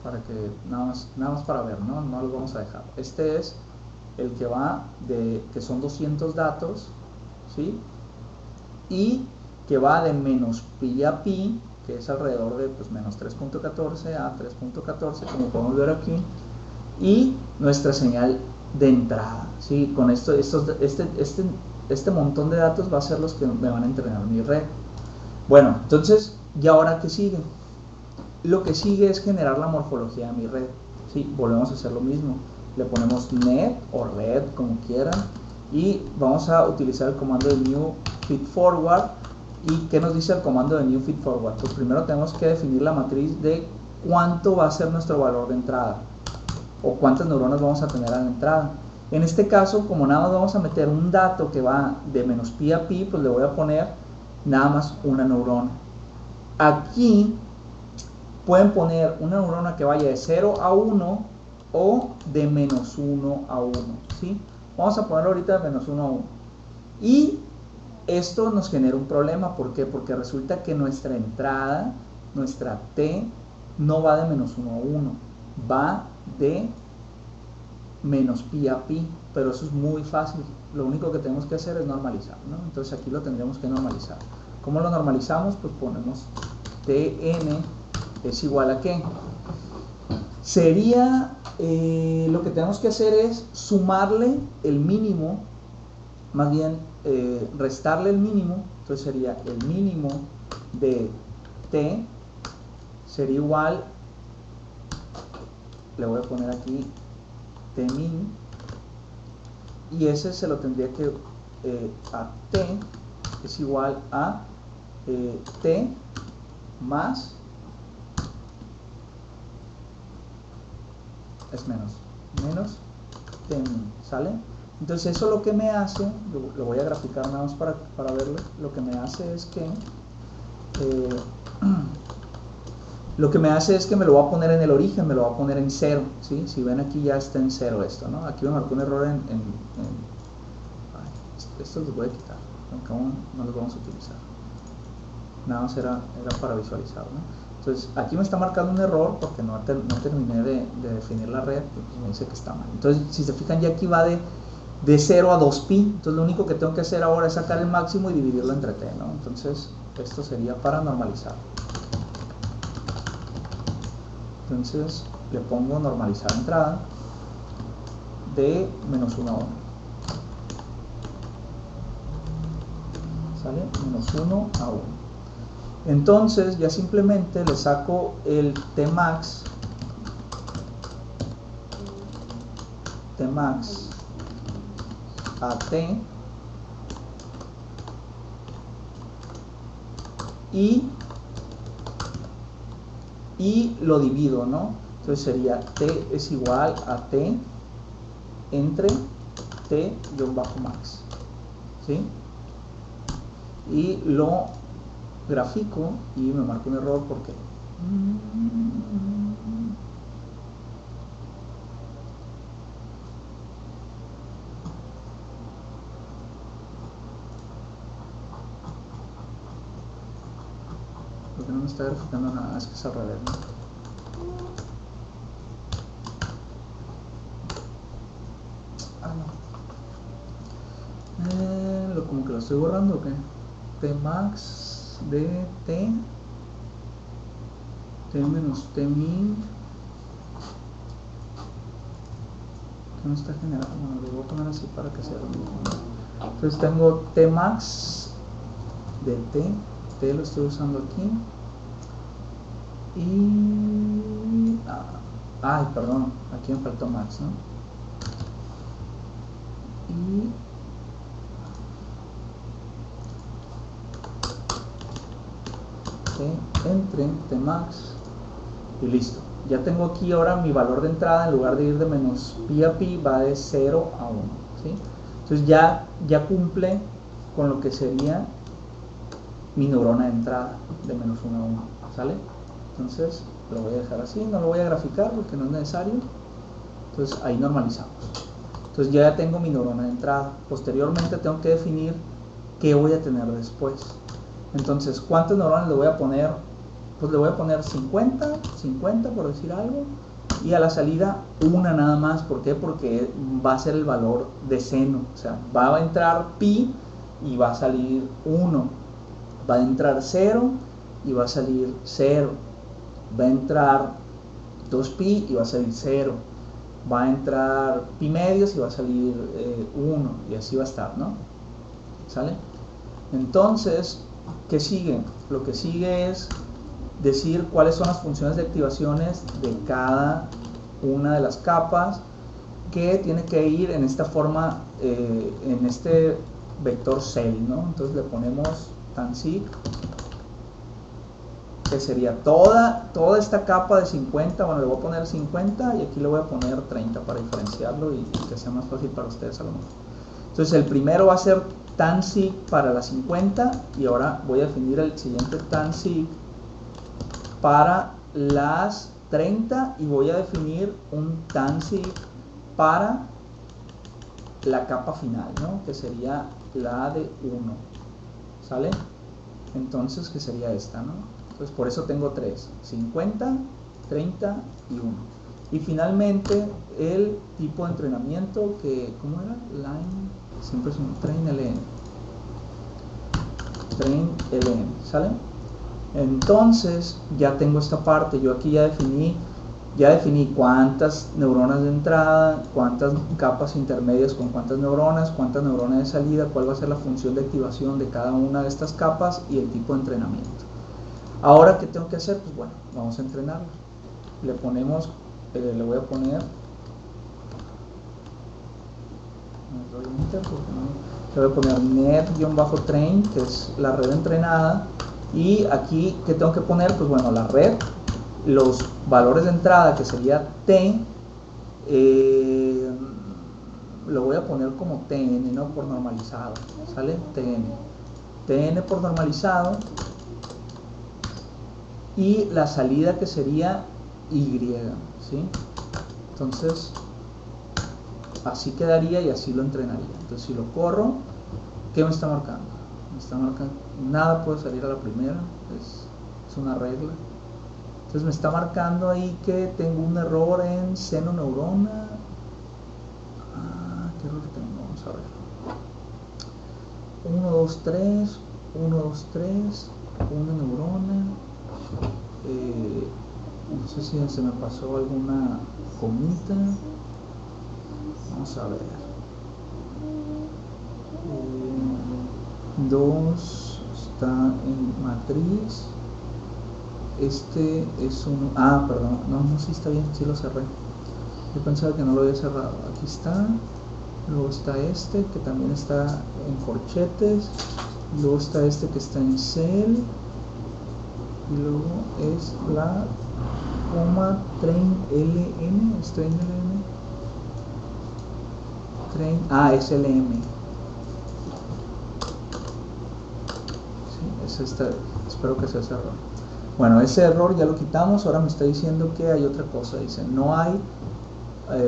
para que nada más para ver, ¿no? No lo vamos a dejar. Este es el que va que son 200 datos, ¿sí? Y que va de menos pi a pi, que es alrededor de pues, menos 3.14 a 3.14, como podemos ver aquí, y nuestra señal de entrada, ¿sí? Con este montón de datos va a ser los que me van a entrenar mi red. Bueno, entonces, ¿y ahora qué sigue? Lo que sigue es generar la morfología de mi red, ¿sí? Volvemos a hacer lo mismo, le ponemos net o red, como quieran, y vamos a utilizar el comando de new feed forward. ¿Y qué nos dice el comando de new feed forward? Pues primero tenemos que definir la matriz de cuánto va a ser nuestro valor de entrada, o cuántas neuronas vamos a tener a la entrada. En este caso, como nada más vamos a meter un dato que va de menos pi a pi, pues le voy a poner nada más una neurona. Aquí pueden poner una neurona que vaya de 0 a 1 o de menos 1 a 1, ¿sí? Vamos a poner ahorita de menos 1 a 1. Y esto nos genera un problema. ¿Por qué? Porque resulta que nuestra entrada, nuestra T, no va de menos 1 a 1, va de menos pi a pi, pero eso es muy fácil. Lo único que tenemos que hacer es normalizar, ¿no? Entonces aquí lo tendremos que normalizar. ¿Cómo lo normalizamos? Pues ponemos Tn es igual a ¿qué? Sería, lo que tenemos que hacer es sumarle el mínimo, más bien restarle el mínimo. Entonces sería el mínimo de T sería igual, le voy a poner aquí T min, y ese se lo tendría que a T es igual a T más es menos T min, ¿sale? Entonces eso lo que me hace, lo voy a graficar nada más para verlo, lo que me hace es que me lo va a poner en el origen, me lo va a poner en 0, ¿sí? Si ven aquí ya está en 0 esto, ¿no? Aquí me marcó un error esto los voy a quitar, aunque aún no los vamos a utilizar. Nada más era para visualizar, ¿no? Entonces aquí me está marcando un error porque no terminé de definir la red, pues me dice que está mal. Entonces si se fijan ya aquí va de 0 a 2pi, entonces lo único que tengo que hacer ahora es sacar el máximo y dividirlo entre t, ¿no? Entonces esto sería para normalizar. Entonces le pongo normalizar entrada de menos 1 a 1. ¿Sale? Menos 1 a 1. Entonces ya simplemente le saco el Tmax a T y lo divido, ¿no? Entonces sería T es igual a T entre T-max, ¿sí? Y lo grafico y me marco un error porque no me está graficando nada, es que es al revés, ¿no? Como que lo estoy borrando, ¿o qué? Tmax de T menos T min, ¿qué me está generando? Bueno, lo voy a poner así para que sea lo mismo, ¿no? Entonces tengo Tmax de T lo estoy usando aquí, y ay, perdón, aquí me faltó max, ¿no? Y entre Tmax y listo. Ya tengo aquí ahora mi valor de entrada, en lugar de ir de menos pi a pi, va de 0 a 1, ¿sí? Entonces ya cumple con lo que sería mi neurona de entrada de menos 1 a 1, ¿sale? Entonces lo voy a dejar así, no lo voy a graficar porque no es necesario. Entonces ahí normalizamos. Entonces ya tengo mi neurona de entrada. Posteriormente tengo que definir qué voy a tener después. Entonces, ¿cuántas neuronas le voy a poner? Pues le voy a poner 50 por decir algo, y a la salida una nada más. ¿Por qué? Porque va a ser el valor de seno, o sea, va a entrar pi y va a salir 1, va a entrar 0 y va a salir 0, va a entrar 2pi y va a salir 0, va a entrar pi medios y va a salir 1 y así va a estar, ¿no? ¿Sale? Entonces, ¿qué sigue? Lo que sigue es decir cuáles son las funciones de activaciones de cada una de las capas, que tiene que ir en esta forma, en este vector cell, ¿no? Entonces le ponemos tansig, que sería toda esta capa de 50, bueno, le voy a poner 50 y aquí le voy a poner 30 para diferenciarlo y que sea más fácil para ustedes a lo mejor. Entonces el primero va a ser tansig para las 50 y ahora voy a definir el siguiente tansig para las 30 y voy a definir un tansig para la capa final, ¿no? Que sería la de 1, ¿sale? Entonces, que sería esta, ¿no? Entonces, por eso tengo 3, 50, 30 y 1. Y finalmente, el tipo de entrenamiento que, ¿cómo era? Line, siempre es un train LN. Train LN, ¿sale? Entonces, ya tengo esta parte, yo aquí ya definí cuántas neuronas de entrada, cuántas capas intermedias con cuántas neuronas de salida, cuál va a ser la función de activación de cada una de estas capas y el tipo de entrenamiento. Ahora, ¿qué tengo que hacer? Pues bueno, vamos a entrenarlo. Le ponemos, le voy a poner, le voy a poner net-train, que es la red entrenada, y aquí, ¿qué tengo que poner? Pues bueno, la red, los valores de entrada, que sería T, lo voy a poner como TN, ¿no? Por normalizado, ¿sale? TN por normalizado, y la salida que sería Y, ¿sí? Entonces, así quedaría y así lo entrenaría. Entonces, si lo corro, ¿qué me está marcando? Me está marcando, nada puede salir a la primera, es una regla. Entonces me está marcando ahí que tengo un error en seno neurona. ¿Qué error tengo? Vamos a ver. 1, 2, 3, 1, 2, 3, una neurona. No sé si se me pasó alguna comita. Vamos a ver. 2 está en matriz. Este es un... perdón, no, sí está bien, sí lo cerré. Yo pensaba que no lo había cerrado. Aquí está. Luego está este, que también está en corchetes. Luego está este que está en cell. Y luego es la train LN. ¿Es train LN? Es LM. Sí, es esta. Espero que sea ese error. Bueno, ese error ya lo quitamos. Ahora me está diciendo que hay otra cosa. Dice, no hay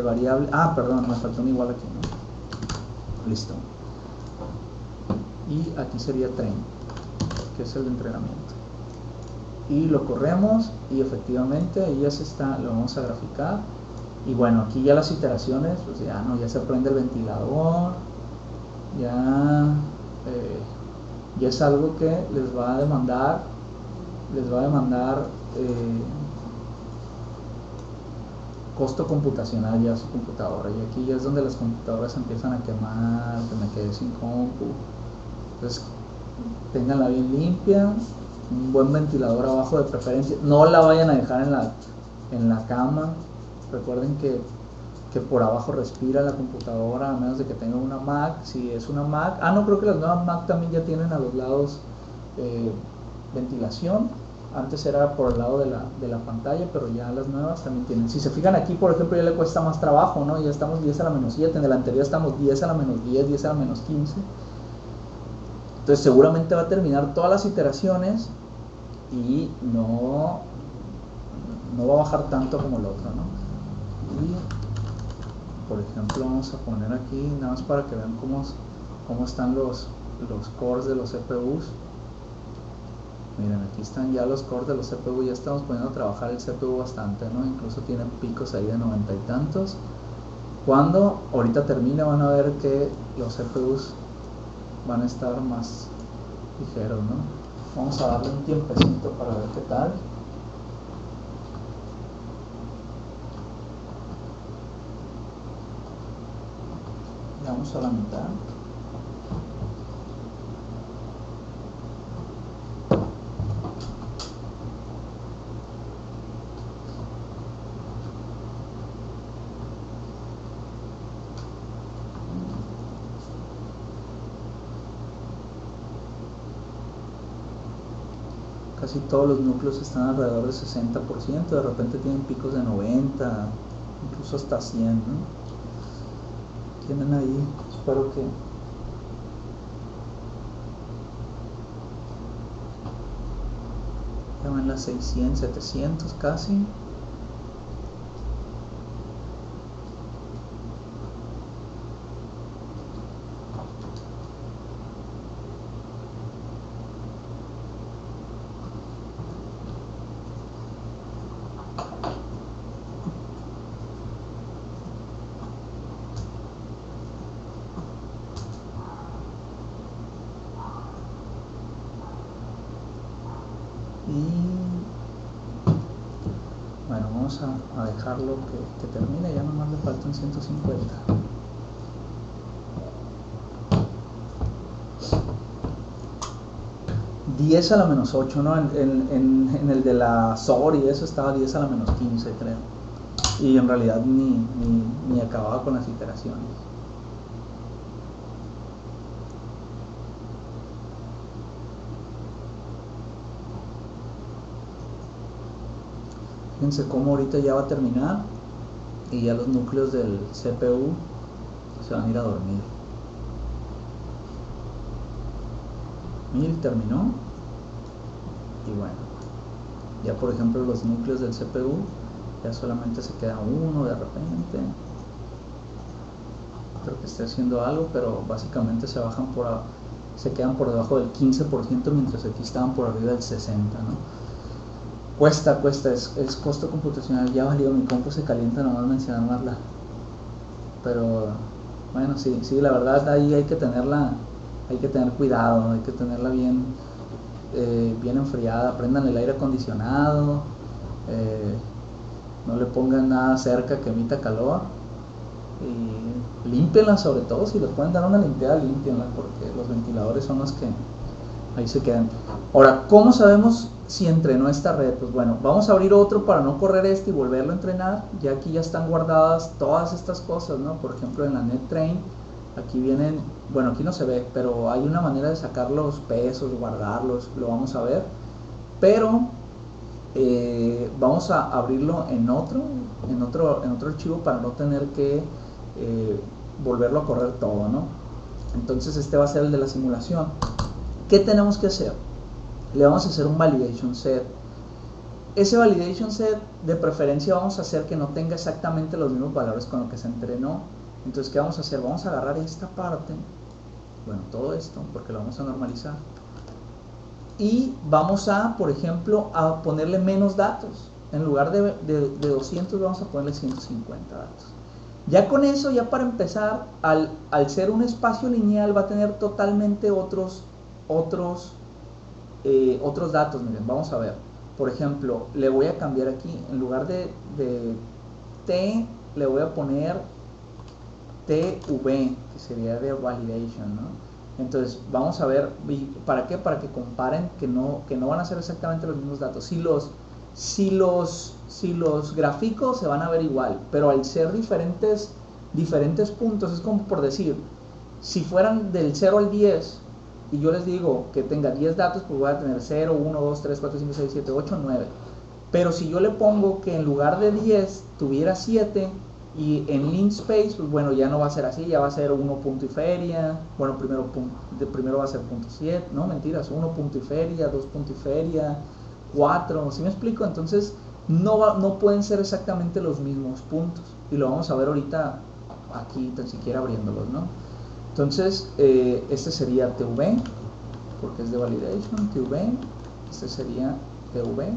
variable. Perdón, me faltó un igual aquí, ¿no? Listo. Y aquí sería train, que es el de entrenamiento. Y lo corremos y efectivamente ahí ya se está, lo vamos a graficar. Y bueno, aquí ya las iteraciones, pues ya se prende el ventilador, ya es algo que les va a demandar costo computacional ya a su computadora, y aquí ya es donde las computadoras empiezan a quemar, que me quedé sin compu. Entonces ténganla bien limpia, un buen ventilador abajo de preferencia, no la vayan a dejar en la cama. Recuerden que por abajo respira la computadora, a menos de que tenga una Mac. Si es una Mac, no, creo que las nuevas Mac también ya tienen a los lados ventilación. Antes era por el lado de la pantalla, pero ya las nuevas también tienen. Si se fijan aquí, por ejemplo, ya le cuesta más trabajo, ¿no? Ya estamos 10 a la menos 7, en el anterior estamos 10 a la menos 10, 10 a la menos 15. Entonces seguramente va a terminar todas las iteraciones y no va a bajar tanto como el otro, ¿no? Y por ejemplo vamos a poner aquí, nada más para que vean cómo están los cores de los CPUs. Miren, aquí están ya los cores de los CPU, ya estamos poniendo a trabajar el CPU bastante, ¿no? Incluso tienen picos ahí de 90 y tantos. Cuando ahorita termine van a ver que los CPUs van a estar más ligeros, ¿no? Vamos a darle un tiempecito para ver qué tal. Le damos a la mitad. Casi todos los núcleos están alrededor del 60%, de repente tienen picos de 90, incluso hasta 100, ¿no? Tienen ahí, espero que ya van las 600, 700 casi. Bueno, vamos a dejarlo que termine, ya nomás le faltan 150. $10 a la menos 8, ¿no? En el de la SOR y eso estaba 10 a la menos 15, creo. Y en realidad ni acababa con las iteraciones. Fíjense cómo ahorita ya va a terminar y ya los núcleos del CPU se van a ir a dormir. Terminó. Y bueno, ya por ejemplo los núcleos del CPU ya solamente se queda uno de repente. Creo que esté haciendo algo, pero básicamente se quedan por debajo del 15%, mientras aquí estaban por arriba del 60%, ¿no? Cuesta, es costo computacional. Ya valió, mi compu se calienta nomás mencionarla. Pero bueno, sí, la verdad ahí hay que tener cuidado, hay que tenerla bien enfriada. Prendan el aire acondicionado, no le pongan nada cerca que emita calor, y límpienla, sobre todo si les pueden dar una limpiada, límpienla, porque los ventiladores son los que ahí se quedan. Ahora, ¿cómo sabemos si entrenó esta red? Pues bueno, vamos a abrir otro para no correr y volverlo a entrenar. Ya aquí ya están guardadas todas estas cosas, ¿no? Por ejemplo, en la NetTrain, aquí vienen, bueno, aquí no se ve, pero hay una manera de sacar los pesos, guardarlos, lo vamos a ver. Pero vamos a abrirlo en otro archivo para no tener que volverlo a correr todo, ¿no? Entonces este va a ser el de la simulación. ¿Qué tenemos que hacer? Le vamos a hacer un validation set. Ese validation set, de preferencia, vamos a hacer que no tenga exactamente los mismos valores con lo que se entrenó. Entonces, ¿qué vamos a hacer? Vamos a agarrar esta parte, bueno, todo esto, porque lo vamos a normalizar, y vamos a, por ejemplo, a ponerle menos datos. En lugar de 200 vamos a ponerle 150 datos. Ya con eso, ya para empezar, al ser un espacio lineal, va a tener totalmente otros datos. Miren, vamos a ver. Por ejemplo, le voy a cambiar aquí, en lugar de T, le voy a poner TV, que sería de validation, ¿no? Entonces, vamos a ver, ¿para qué? Para que comparen que no van a ser exactamente los mismos datos. Si los gráficos se van a ver igual, pero al ser diferentes puntos, es como por decir, si fueran del 0 al 10, y yo les digo que tenga 10 datos, pues voy a tener 0, 1, 2, 3, 4, 5, 6, 7, 8, 9. Pero si yo le pongo que en lugar de 10 tuviera 7, y en link space, pues bueno, ya no va a ser así, ya va a ser 1 punto y feria. Bueno, primero va a ser punto 7, no, mentiras, 1 punto y feria, 2 punto y feria, 4, ¿sí me explico? Entonces no pueden ser exactamente los mismos puntos, y lo vamos a ver ahorita aquí, tan siquiera abriéndolos, ¿no? Entonces, este sería TV, porque es de validation, TV, este sería TV,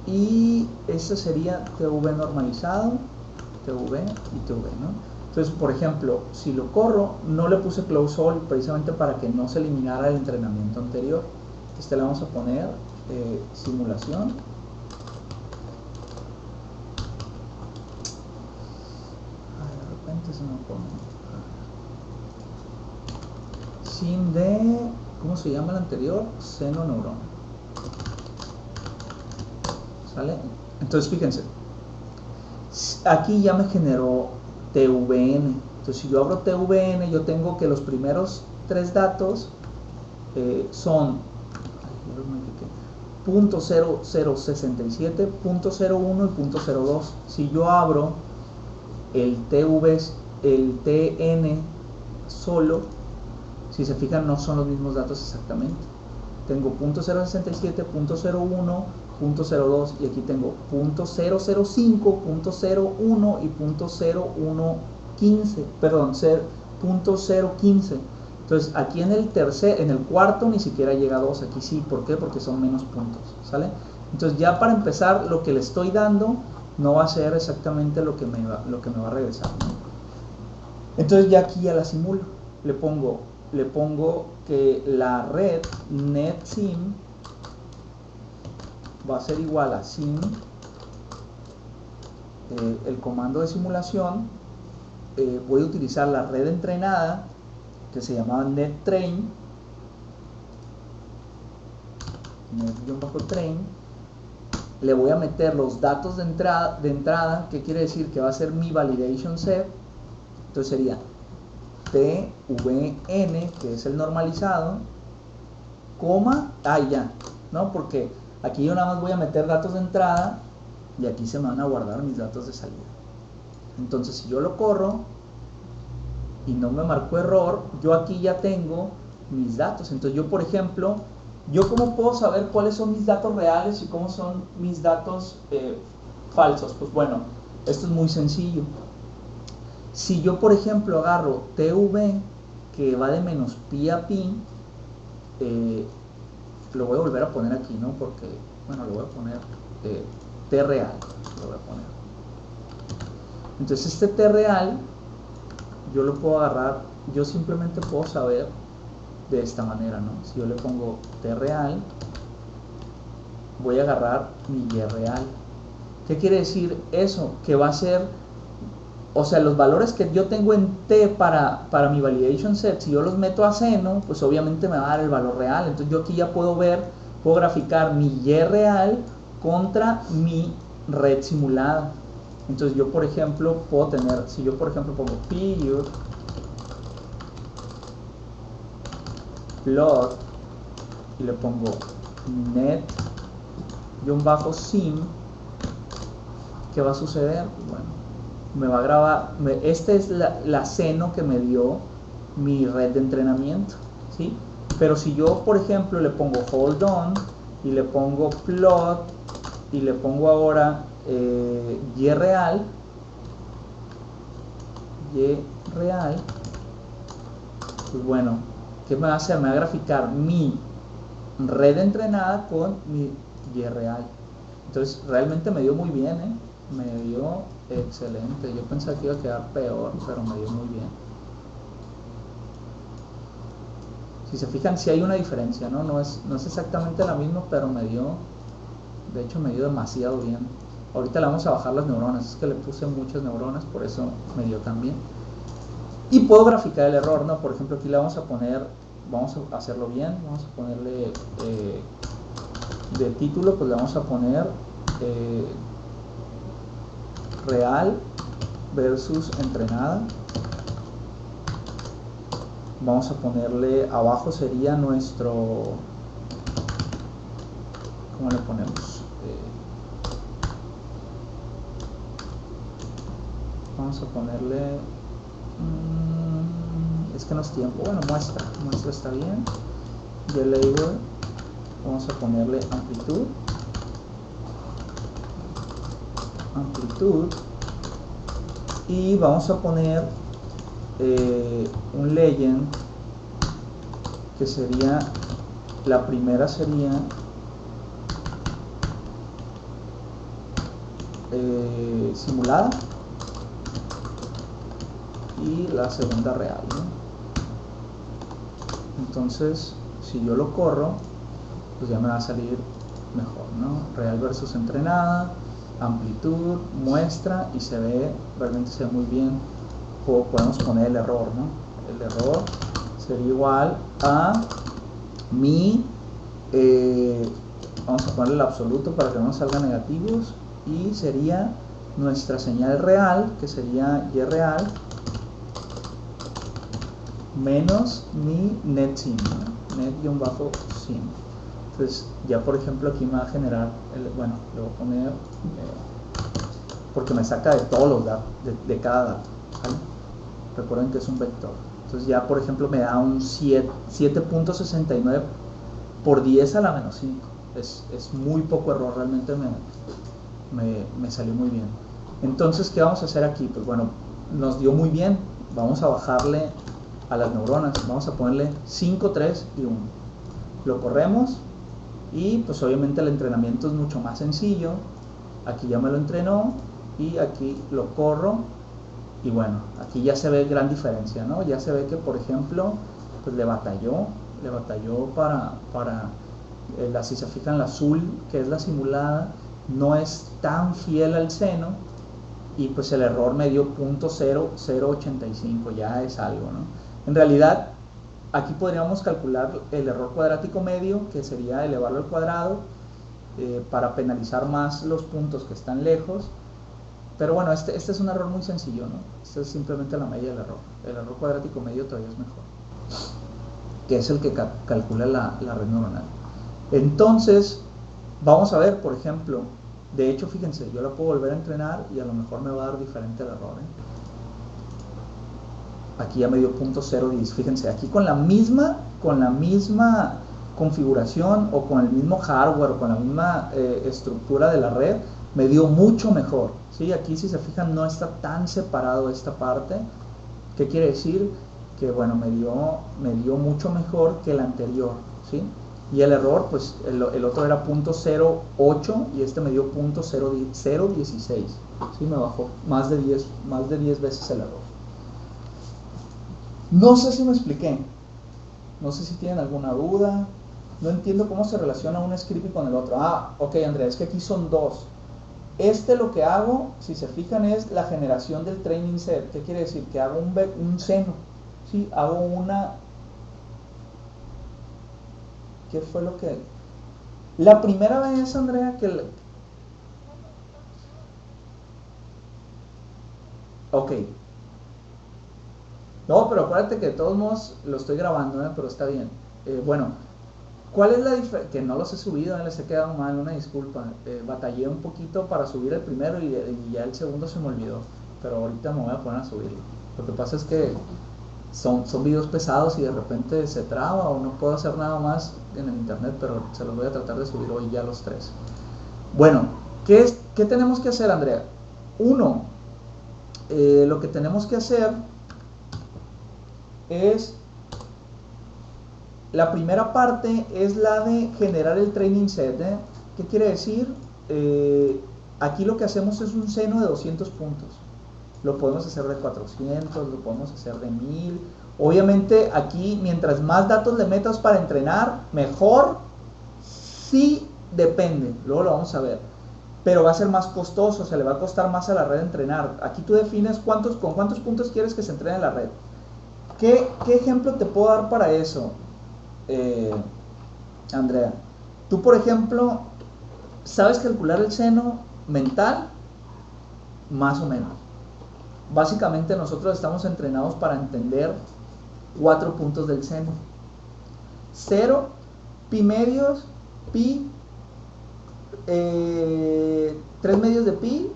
y este sería TV normalizado, TV y TV, ¿no? Entonces, por ejemplo, si lo corro, no le puse close all precisamente para que no se eliminara el entrenamiento anterior. Le vamos a poner simulación. De repente se me pone sim de, ¿cómo se llama el anterior? Seno neurona. ¿Sale? Entonces fíjense, aquí ya me generó TVN. Entonces si yo abro TVN, yo tengo que los primeros 3 datos son .0067, .01 y .02. Si yo abro el TN solo, si se fijan, no son los mismos datos exactamente. Tengo .067, .01, .02 y aquí tengo .005, .01 y .0115, perdón, .015. Entonces aquí en el cuarto ni siquiera llega a 2, aquí sí. ¿Por qué? Porque son menos puntos, ¿sale? Entonces ya para empezar, lo que le estoy dando no va a ser exactamente lo que me va a regresar, ¿no? Entonces ya aquí ya la simulo. Le pongo que la red netsim va a ser igual a sim, el comando de simulación. Voy a utilizar la red entrenada que se llamaba nettrain, net-train. Le voy a meter los datos de entrada, que quiere decir que va a ser mi validation set. Entonces sería tvn, que es el normalizado, coma, ya, ¿no? Porque aquí yo nada más voy a meter datos de entrada y aquí se me van a guardar mis datos de salida. Entonces si yo lo corro y no me marcó error, yo aquí ya tengo mis datos. Entonces yo, por ejemplo, ¿yo cómo puedo saber cuáles son mis datos reales y cómo son mis datos falsos? Pues bueno, esto es muy sencillo. Si yo, por ejemplo, agarro TV, que va de menos pi a pi, lo voy a volver a poner aquí, ¿no? Porque, bueno, lo voy a poner T real, lo voy a poner. Entonces este T real, yo lo puedo agarrar, yo simplemente puedo saber de esta manera, ¿no? Si yo le pongo T real, voy a agarrar mi Y real. ¿Qué quiere decir eso? Que va a ser, o sea, los valores que yo tengo en T para mi validation set, si yo los meto a seno, pues obviamente me va a dar el valor real. Entonces yo aquí ya puedo graficar mi Y real contra mi red simulada. Entonces yo, por ejemplo, puedo tener, si yo por ejemplo pongo period plot y le pongo net-sim, ¿qué va a suceder? Bueno, me va a grabar, esta es la seno que me dio mi red de entrenamiento, ¿sí? Pero si yo, por ejemplo, le pongo hold on y le pongo plot y le pongo ahora Y real, pues bueno, ¿qué me va a hacer? Me va a graficar mi red entrenada con mi Y real. Entonces realmente me dio muy bien, me dio excelente. Yo pensaba que iba a quedar peor, pero me dio muy bien. Si se fijan, sí hay una diferencia, ¿no? No es exactamente la misma, pero de hecho me dio demasiado bien. Ahorita le vamos a bajar las neuronas, es que le puse muchas neuronas, por eso me dio tan bien. Y puedo graficar el error, ¿no? Por ejemplo, aquí le vamos a poner, vamos a hacerlo bien, vamos a ponerle de título, pues le vamos a poner real versus entrenada. Vamos a ponerle, abajo sería nuestro, ¿cómo le ponemos? Vamos a ponerle, es que no es tiempo, bueno, muestra está bien. Y el label, vamos a ponerle amplitud, y vamos a poner un legend que sería, la primera sería simulada, y la segunda real, ¿no? Entonces, si yo lo corro, pues ya me va a salir mejor, ¿no? Real versus entrenada, amplitud, muestra, y se ve, realmente se ve muy bien. Podemos poner el error, ¿no? El error sería igual a mi, vamos a ponerle el absoluto para que no nos salgan negativos, y sería nuestra señal real, que sería y real, menos mi netsim, ¿no? Net-sim. Entonces, ya por ejemplo aquí me va a generar, bueno, le voy a poner, porque me saca de todos los datos, de cada dato, ¿vale? Recuerden que es un vector. Entonces ya por ejemplo me da un 7.69 por 10 a la menos 5. Es muy poco error, realmente me salió muy bien. Entonces, ¿qué vamos a hacer aquí? Pues bueno, nos dio muy bien. Vamos a bajarle a las neuronas, vamos a ponerle 5, 3 y 1. Lo corremos y pues obviamente el entrenamiento es mucho más sencillo. Aquí ya me lo entrenó y aquí lo corro y bueno, aquí ya se ve gran diferencia, ¿no? Ya se ve que por ejemplo pues le batalló para si se fijan, la azul, que es la simulada, no es tan fiel al seno, y pues el error me dio 0.0085, ya es algo, ¿no? En realidad aquí podríamos calcular el error cuadrático medio, que sería elevarlo al cuadrado, para penalizar más los puntos que están lejos. Pero bueno, este es un error muy sencillo, ¿no? Este es simplemente la media del error. El error cuadrático medio todavía es mejor, que es el que calcula la red neuronal. Entonces, vamos a ver, por ejemplo, de hecho, fíjense, yo la puedo volver a entrenar y a lo mejor me va a dar diferente el error, ¿eh? Aquí ya me dio 0.010, fíjense, aquí con la misma configuración o con el mismo hardware o con la misma estructura de la red, me dio mucho mejor, ¿sí? Aquí, si se fijan, no está tan separado esta parte. ¿Qué quiere decir? Que bueno, me dio mucho mejor que el anterior, ¿sí? Y el error, pues el otro era 0.08 y este me dio 0.016, ¿sí? Me bajó más de 10 veces el error. No sé si me expliqué, no sé si tienen alguna duda. No entiendo cómo se relaciona un script con el otro. Ok, Andrea, es que aquí son dos. Lo que hago, si se fijan, es la generación del training set. ¿Qué quiere decir? Que hago un seno, ¿sí? Hago una... ¿Qué fue lo que...? La primera vez, Andrea, que... Ok. No, pero acuérdate que de todos modos lo estoy grabando, pero está bien. Bueno, ¿cuál es la diferencia? Que no los he subido, les he quedado mal, una disculpa. Batallé un poquito para subir el primero y ya el segundo se me olvidó. Pero ahorita me voy a poner a subirlo. Lo que pasa es que son videos pesados y de repente se traba o no puedo hacer nada más en el internet, pero se los voy a tratar de subir hoy ya los 3. Bueno, ¿qué tenemos que hacer, Andrea? Uno, lo que tenemos que hacer es, la primera parte es la de generar el training set, ¿eh? ¿Qué quiere decir? Aquí lo que hacemos es un seno de 200 puntos. Lo podemos hacer de 400, lo podemos hacer de 1000. Obviamente aquí, mientras más datos le metas para entrenar, mejor. Sí, depende, luego lo vamos a ver. Pero va a ser más costoso, le va a costar más a la red entrenar. Aquí tú defines con cuántos puntos quieres que se entrene la red. ¿Qué ejemplo te puedo dar para eso, Andrea? Tú, por ejemplo, ¿sabes calcular el seno mental? Más o menos. Básicamente nosotros estamos entrenados para entender 4 puntos del seno: 0, pi medios, pi, 3 medios de pi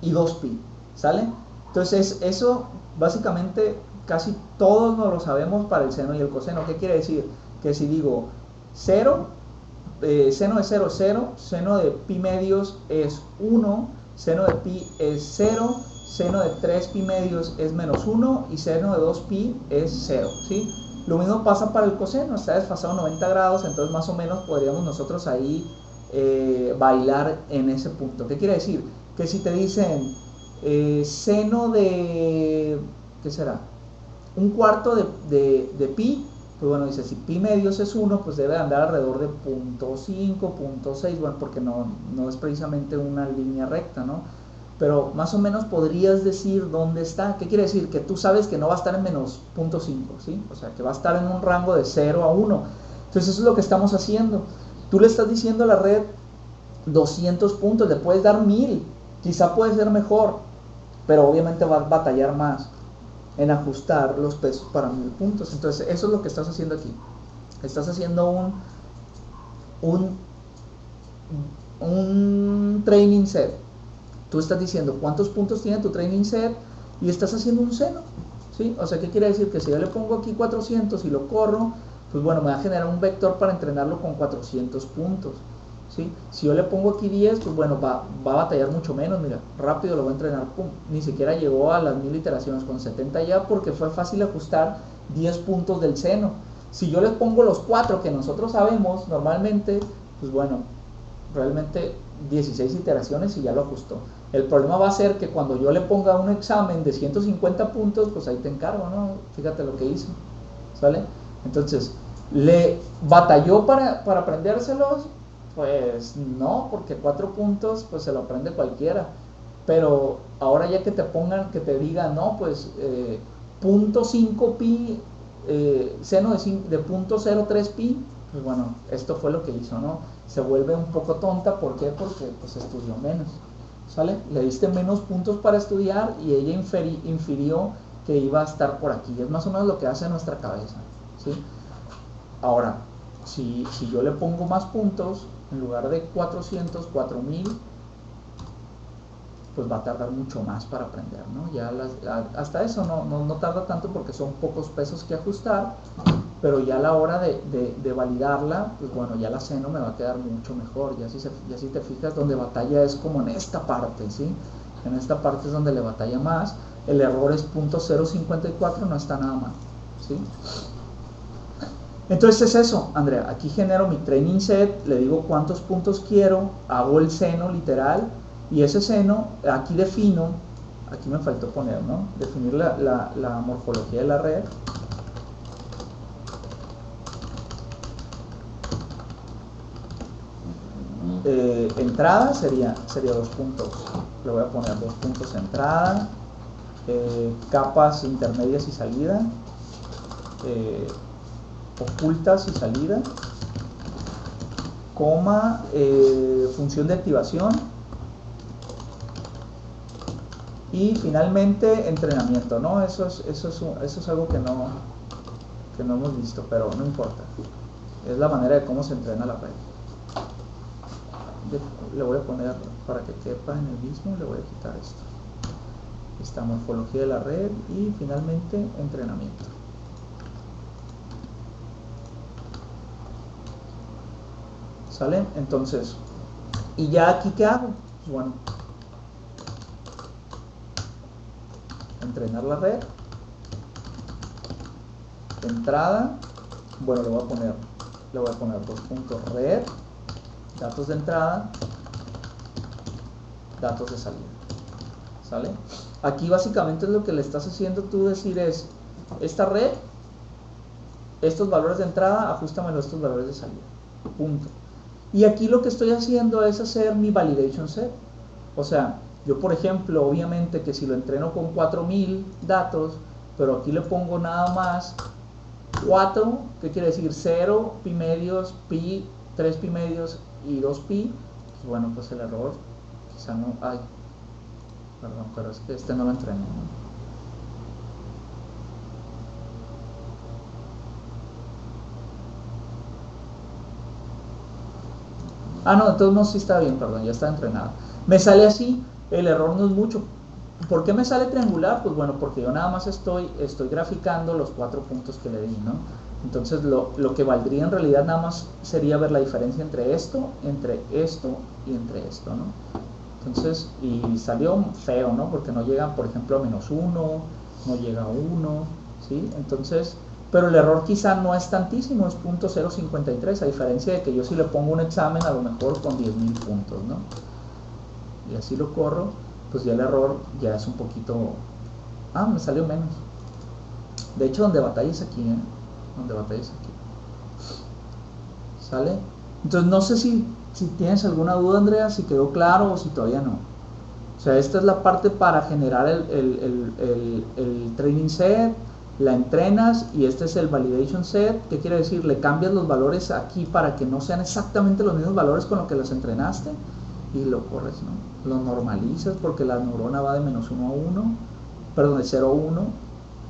y 2 pi, ¿sale? Entonces eso básicamente casi todos nos lo sabemos para el seno y el coseno. ¿Qué quiere decir? Que si digo 0, seno de 0 es 0, seno de pi medios es 1, seno de pi es 0, seno de 3 pi medios es menos 1 y seno de 2 pi es 0, ¿sí? Lo mismo pasa para el coseno, está desfasado 90 grados, entonces más o menos podríamos nosotros ahí bailar en ese punto. ¿Qué quiere decir? Que si te dicen seno de, ¿qué será? Un cuarto de pi, pues bueno, dice, si pi medios es 1, pues debe andar alrededor de 0.5, 0.6, bueno, porque no es precisamente una línea recta, ¿no? Pero más o menos podrías decir dónde está. ¿Qué quiere decir? Que tú sabes que no va a estar en menos 0.5, ¿sí? O sea, que va a estar en un rango de 0 a 1. Entonces eso es lo que estamos haciendo. Tú le estás diciendo a la red 200 puntos, le puedes dar 1000, quizá puede ser mejor, pero obviamente va a batallar más en ajustar los pesos para 1000 puntos. Entonces eso es lo que estás haciendo aquí. Estás haciendo un training set. Tú estás diciendo cuántos puntos tiene tu training set y estás haciendo un seno, ¿sí? O sea, ¿qué quiere decir? Que si yo le pongo aquí 400 y lo corro, pues bueno, me va a generar un vector para entrenarlo con 400 puntos, ¿sí? Si yo le pongo aquí 10, pues bueno, va a batallar mucho menos, mira, rápido lo voy a entrenar, pum, ni siquiera llegó a las 1000 iteraciones, con 70 ya, porque fue fácil ajustar 10 puntos del seno. Si yo les pongo los 4 que nosotros sabemos normalmente, pues bueno, realmente 16 iteraciones y ya lo ajustó. El problema va a ser que cuando yo le ponga un examen de 150 puntos, pues ahí te encargo, ¿no? Fíjate lo que hizo, ¿sale? Entonces, ¿le batalló para aprendérselos? Pues no, porque 4 puntos pues se lo aprende cualquiera. Pero ahora ya que te pongan, que te digan, no, pues 0.5 pi, seno de 0.03 pi, pues bueno, esto fue lo que hizo, ¿no? Se vuelve un poco tonta, ¿por qué? Porque pues estudió menos, ¿sale? Le diste menos puntos para estudiar y ella infirió que iba a estar por aquí. Es más o menos lo que hace nuestra cabeza, ¿sí? Ahora, si yo le pongo más puntos, en lugar de 400, 4000, pues va a tardar mucho más para aprender, ¿no? Ya hasta eso no tarda tanto porque son pocos pesos que ajustar, pero ya a la hora de validarla, pues bueno, ya la seno me va a quedar mucho mejor. Ya si te fijas, donde batalla es como en esta parte, ¿sí? En esta parte es donde le batalla más. El error es 0.054, no está nada mal, ¿sí? Entonces es eso, Andrea, aquí genero mi training set, le digo cuántos puntos quiero, hago el seno literal, y ese seno, aquí defino, aquí me faltó poner, ¿no? Definir la morfología de la red. Entrada sería 2 puntos, le voy a poner 2 puntos entrada, capas intermedias y salida, ocultas y salida, coma, función de activación y finalmente entrenamiento, ¿no? Eso es algo que no hemos visto, pero no importa, es la manera de cómo se entrena la red. Le voy a poner, para que quepa en el mismo, le voy a quitar esto, esta morfología de la red y finalmente entrenamiento. ¿Sale? Entonces, ¿y ya aquí qué hago? Pues bueno, entrenar la red, entrada, bueno, le voy a poner 2 puntos red, datos de entrada, datos de salida, ¿sale? Aquí básicamente es lo que le estás haciendo tú decir es, esta red, estos valores de entrada, ajustamelo a estos valores de salida, punto. Y aquí lo que estoy haciendo es hacer mi validation set. O sea, yo por ejemplo, obviamente que si lo entreno con 4000 datos, pero aquí le pongo nada más 4, ¿qué quiere decir? 0, pi medios, pi, 3 pi medios y 2 pi, pues bueno, pues el error quizá no hay. Perdón, pero es que este no lo entreno, ¿no? Ah, no, entonces no, sí está bien, perdón, ya está entrenado. Me sale así, el error no es mucho. ¿Por qué me sale triangular? Pues bueno, porque yo nada más estoy graficando los 4 puntos que le di, ¿no? Entonces lo que valdría en realidad nada más sería ver la diferencia entre esto y entre esto, ¿no? Entonces, y salió feo, ¿no? Porque no llega, por ejemplo, a -1, no llega a 1, ¿sí? Entonces, pero el error quizá no es tantísimo, es 0.053, a diferencia de que yo si le pongo un examen a lo mejor con 10.000 puntos, ¿no? Y así lo corro, pues ya el error ya es un poquito, me salió menos, De hecho, donde batalles aquí, donde batalles aquí. ¿Sale? Entonces, no sé si tienes alguna duda, Andrea, si quedó claro o si todavía no. O sea, esta es la parte para generar el training set, la entrenas, y este es el validation set. ¿Qué quiere decir? Le cambias los valores aquí para que no sean exactamente los mismos valores con los que los entrenaste y lo corres, ¿no? Lo normalizas porque la neurona va de -1 a 1, perdón, de 0 a 1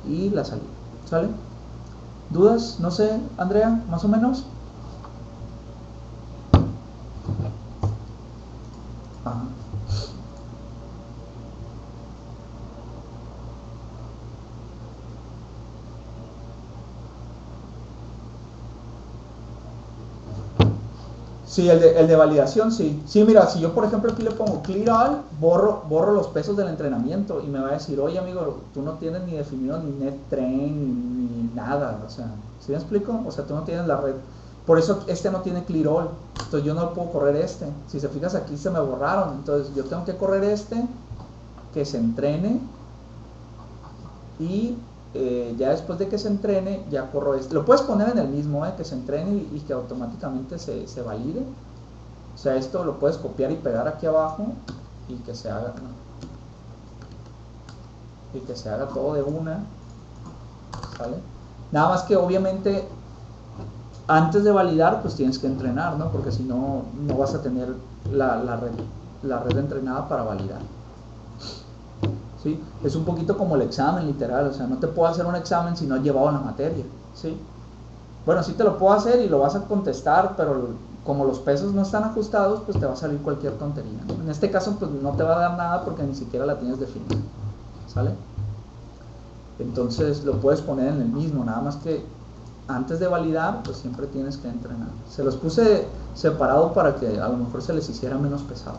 y la salida. ¿Sale? ¿Dudas? No sé, Andrea, más o menos. Ajá. Sí, el de validación, sí. Sí, mira, si yo por ejemplo aquí le pongo clear all, borro los pesos del entrenamiento y me va a decir, oye amigo, tú no tienes ni definido ni net train ni nada, o sea, ¿sí me explico? O sea, tú no tienes la red. Por eso este no tiene clear all, entonces yo no puedo correr este. Si se fijas aquí se me borraron, entonces yo tengo que correr este, que se entrene y ya después de que se entrene, ya corro este. Lo puedes poner en el mismo, que se entrene y que automáticamente se valide. O sea, esto lo puedes copiar y pegar aquí abajo y que se haga, ¿no? Y que se haga todo de una, ¿sale? Nada más que obviamente antes de validar pues tienes que entrenar, ¿no? Porque si no, no vas a tener la red entrenada para validar. ¿Sí? Es un poquito como el examen literal, o sea, no te puedo hacer un examen si no has llevado la materia, ¿sí? Bueno, sí te lo puedo hacer y lo vas a contestar, pero como los pesos no están ajustados, pues te va a salir cualquier tontería, ¿no? En este caso, pues no te va a dar nada porque ni siquiera la tienes definida, ¿sale? Entonces lo puedes poner en el mismo, nada más que antes de validar, pues siempre tienes que entrenar. Se los puse separado para que a lo mejor se les hiciera menos pesado.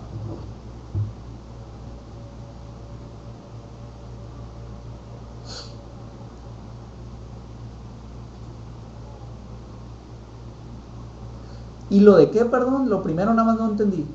¿Y lo de qué, perdón? Lo primero nada más no entendí.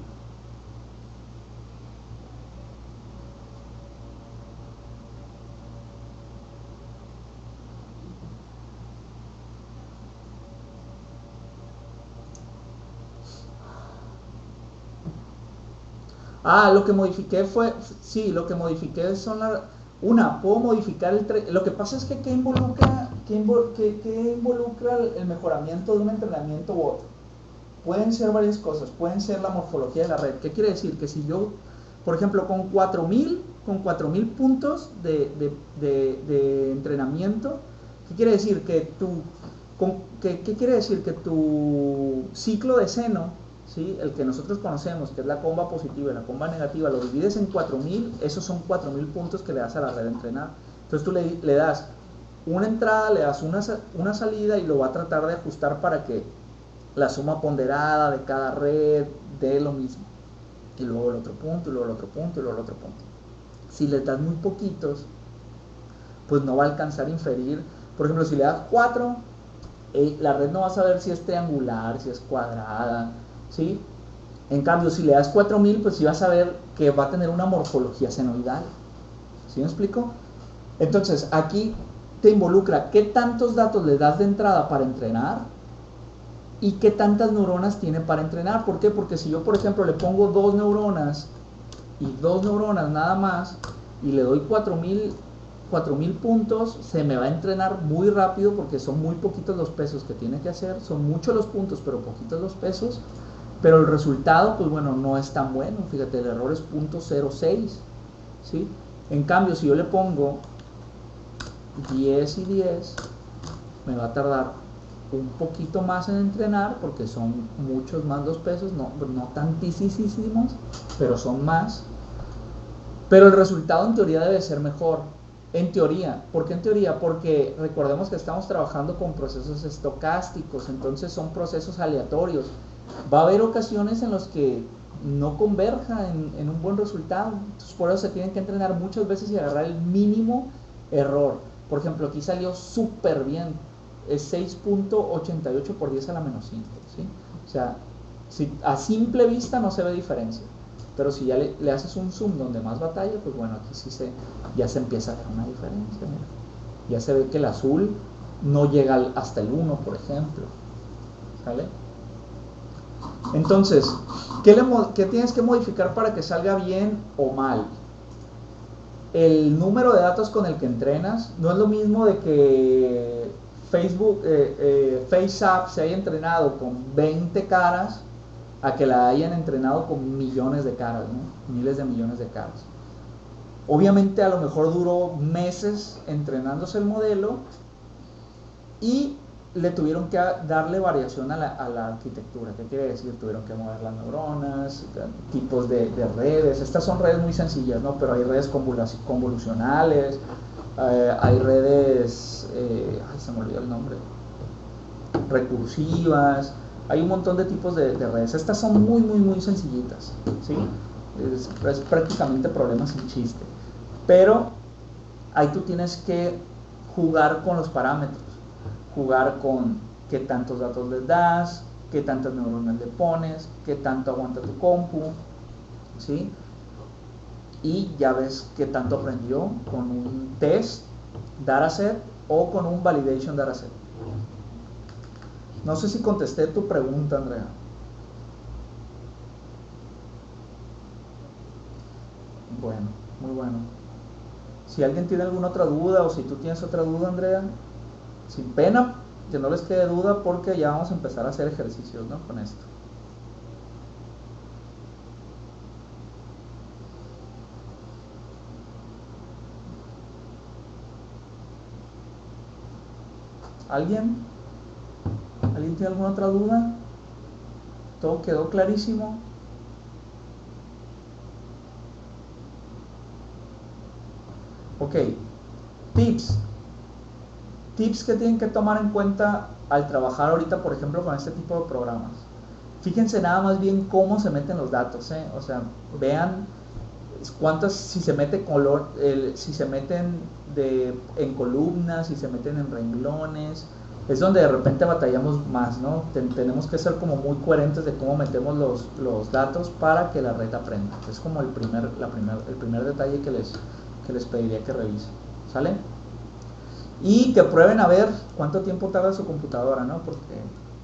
Ah, lo que modifiqué fue, sí, lo que modifiqué son puedo modificar lo que pasa es que ¿qué involucra, qué involucra el mejoramiento de un entrenamiento u otro? Pueden ser varias cosas, pueden ser la morfología de la red. ¿Qué quiere decir? Que si yo, por ejemplo, con 4000 puntos de entrenamiento, ¿qué quiere decir? ¿Qué quiere decir? Que tu ciclo de seno, ¿sí? El que nosotros conocemos, que es la comba positiva y la comba negativa, lo divides en 4000, esos son 4000 puntos que le das a la red entrenar. Entonces tú le das una entrada, le das una salida y lo va a tratar de ajustar para que la suma ponderada de cada red dé lo mismo. Y luego el otro punto, y luego el otro punto, y luego el otro punto. Si le das muy poquitos, pues no va a alcanzar a inferir. Por ejemplo, si le das 4, la red no va a saber si es triangular, si es cuadrada, ¿sí? En cambio, si le das 4000, pues sí va a saber que va a tener una morfología senoidal. ¿Sí me explico? Entonces, aquí te involucra qué tantos datos le das de entrada para entrenar y qué tantas neuronas tiene para entrenar. ¿Por qué? Porque si yo, por ejemplo, le pongo 2 neuronas y 2 neuronas nada más y le doy 4000 puntos, se me va a entrenar muy rápido porque son muy poquitos los pesos que tiene que hacer, son muchos los puntos pero poquitos los pesos, pero el resultado pues bueno no es tan bueno. Fíjate, el error es 0.06, ¿sí? En cambio si yo le pongo 10 y 10 me va a tardar un poquito más en entrenar porque son muchos más los pesos, no tantísimos, pero son más, pero el resultado en teoría debe ser mejor. En teoría, ¿por qué en teoría? Porque recordemos que estamos trabajando con procesos estocásticos, entonces son procesos aleatorios. Va a haber ocasiones en las que no converja en un buen resultado, entonces por eso se tienen que entrenar muchas veces y agarrar el mínimo error. Por ejemplo, aquí salió súper bien, es 6.88 por 10 a la menos 5, ¿sí? O sea, a simple vista no se ve diferencia. Pero si ya le haces un zoom donde más batalla, pues bueno, aquí sí ya se empieza a ver una diferencia. Mira. Ya se ve que el azul no llega hasta el 1, por ejemplo. ¿Sale? Entonces, ¿qué tienes que modificar para que salga bien o mal? El número de datos con el que entrenas. No es lo mismo de que Facebook, FaceApp se haya entrenado con 20 caras a que la hayan entrenado con millones de caras, ¿no? Miles de millones de caras. Obviamente a lo mejor duró meses entrenándose el modelo y le tuvieron que darle variación a la arquitectura. ¿Qué quiere decir? Tuvieron que mover las neuronas, tipos de redes. Estas son redes muy sencillas, ¿no? Pero hay redes convolucionales, hay redes, se me olvidó el nombre, recursivas. Hay un montón de tipos de redes. Estas son muy sencillitas, ¿sí? Es prácticamente problema sin chiste. Pero ahí tú tienes que jugar con los parámetros, jugar con qué tantos datos les das, qué tantas neuronas le pones, qué tanto aguanta tu compu, ¿sí? Y ya ves qué tanto aprendió con un test dataset o con un validation dataset. No sé si contesté tu pregunta, Andrea. Bueno, muy bueno. Si alguien tiene alguna otra duda o si tú tienes otra duda, Andrea, sin pena, que no les quede duda porque ya vamos a empezar a hacer ejercicios, ¿no? Con esto. ¿Alguien? ¿Alguien tiene alguna otra duda? ¿Todo quedó clarísimo? Ok, tips que tienen que tomar en cuenta al trabajar ahorita, por ejemplo, con este tipo de programas. Fíjense nada más bien cómo se meten los datos, ¿eh? O sea, vean cuántas, si se mete color, si se meten en columnas, si se meten en renglones. Es donde de repente batallamos más, ¿no? Tenemos que ser como muy coherentes de cómo metemos los datos para que la red aprenda. Es como el primer detalle que les pediría que revisen, ¿sale? Y que prueben a ver cuánto tiempo tarda su computadora, ¿no? Porque,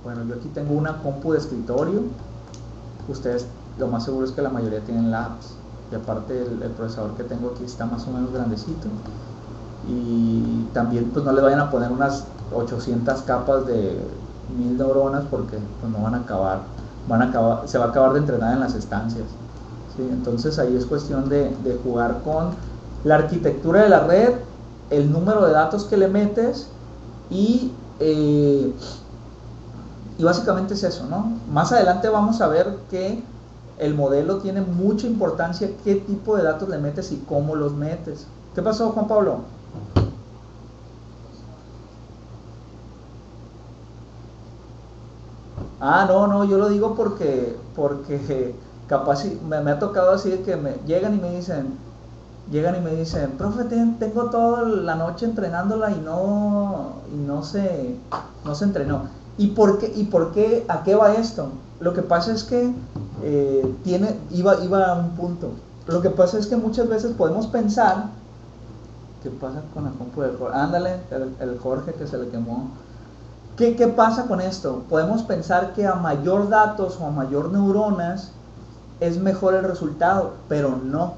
bueno, yo aquí tengo una compu de escritorio. Ustedes, lo más seguro es que la mayoría tienen labs. Y aparte el procesador que tengo aquí está más o menos grandecito. Y también pues no le vayan a poner unas 800 capas de 1000 neuronas porque pues no van a acabar. Se va a acabar de entrenar en las estancias, ¿sí? Entonces ahí es cuestión de jugar con la arquitectura de la red, el número de datos que le metes y básicamente es eso, ¿no? Más adelante vamos a ver que el modelo tiene mucha importancia qué tipo de datos le metes y cómo los metes. ¿Qué pasó, Juan Pablo? No, yo lo digo porque capaz me ha tocado así de que llegan y me dicen, profe, tengo toda la noche entrenándola y no se entrenó. ¿Y por qué? ¿A qué va esto? Lo que pasa es que iba a un punto. Lo que pasa es que muchas veces podemos pensar, ¿qué pasa con la compu del Jorge? Ándale, el Jorge que se le quemó. ¿Qué pasa con esto? Podemos pensar que a mayor datos o a mayor neuronas es mejor el resultado, pero no.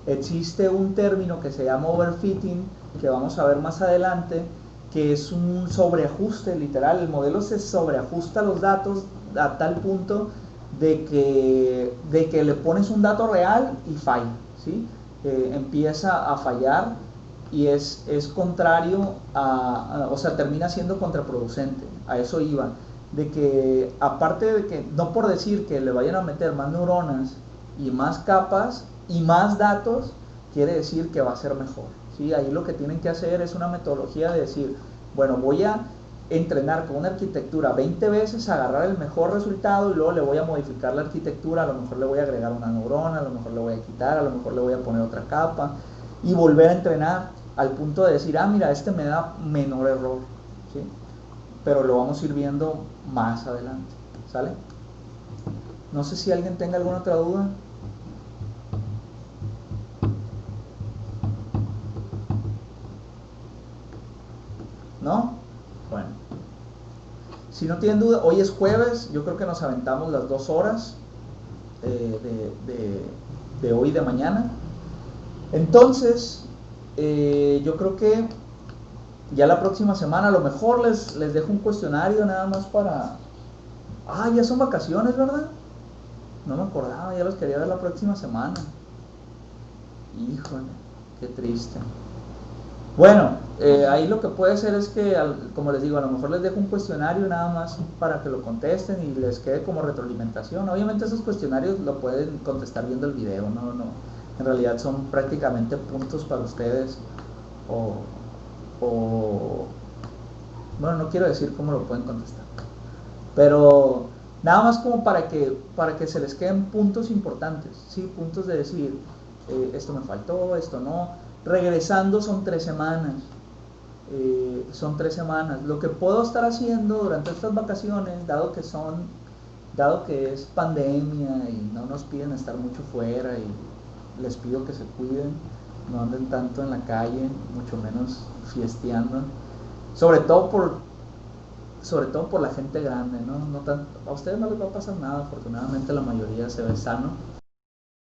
Existe un término que se llama overfitting, que vamos a ver más adelante, que es un sobreajuste literal. El modelo se sobreajusta los datos a tal punto de que le pones un dato real y falla, ¿sí? Empieza a fallar y es contrario o sea, termina siendo contraproducente. A eso iba, de que aparte de que, no por decir que le vayan a meter más neuronas y más capas y más datos, quiere decir que va a ser mejor, ¿sí? Ahí lo que tienen que hacer es una metodología de decir, bueno, voy a entrenar con una arquitectura 20 veces, agarrar el mejor resultado y luego le voy a modificar la arquitectura, a lo mejor le voy a agregar una neurona, a lo mejor le voy a quitar, a lo mejor le voy a poner otra capa y volver a entrenar al punto de decir, mira, este me da menor error, ¿sí? Pero lo vamos a ir viendo más adelante, ¿sale? No sé si alguien tenga alguna otra duda. Si no tienen duda, hoy es jueves, yo creo que nos aventamos las 2 horas de hoy y de mañana. Entonces, yo creo que ya la próxima semana a lo mejor les dejo un cuestionario nada más para... Ah, ya son vacaciones, ¿verdad? No me acordaba, ya los quería ver la próxima semana. Híjole, qué triste. Bueno, ahí lo que puede ser es que, como les digo, a lo mejor les dejo un cuestionario nada más para que lo contesten y les quede como retroalimentación. Obviamente esos cuestionarios lo pueden contestar viendo el video, no. En realidad son prácticamente puntos para ustedes bueno, no quiero decir cómo lo pueden contestar, pero nada más como para que se les queden puntos importantes, ¿sí? Puntos de decir, esto me faltó, esto no. Regresando son 3 semanas. Son 3 semanas. Lo que puedo estar haciendo durante estas vacaciones, dado que es pandemia y no nos piden estar mucho fuera y les pido que se cuiden, no anden tanto en la calle, mucho menos fiesteando, sobre todo por la gente grande, ¿no? A ustedes no les va a pasar nada, afortunadamente la mayoría se ve sano,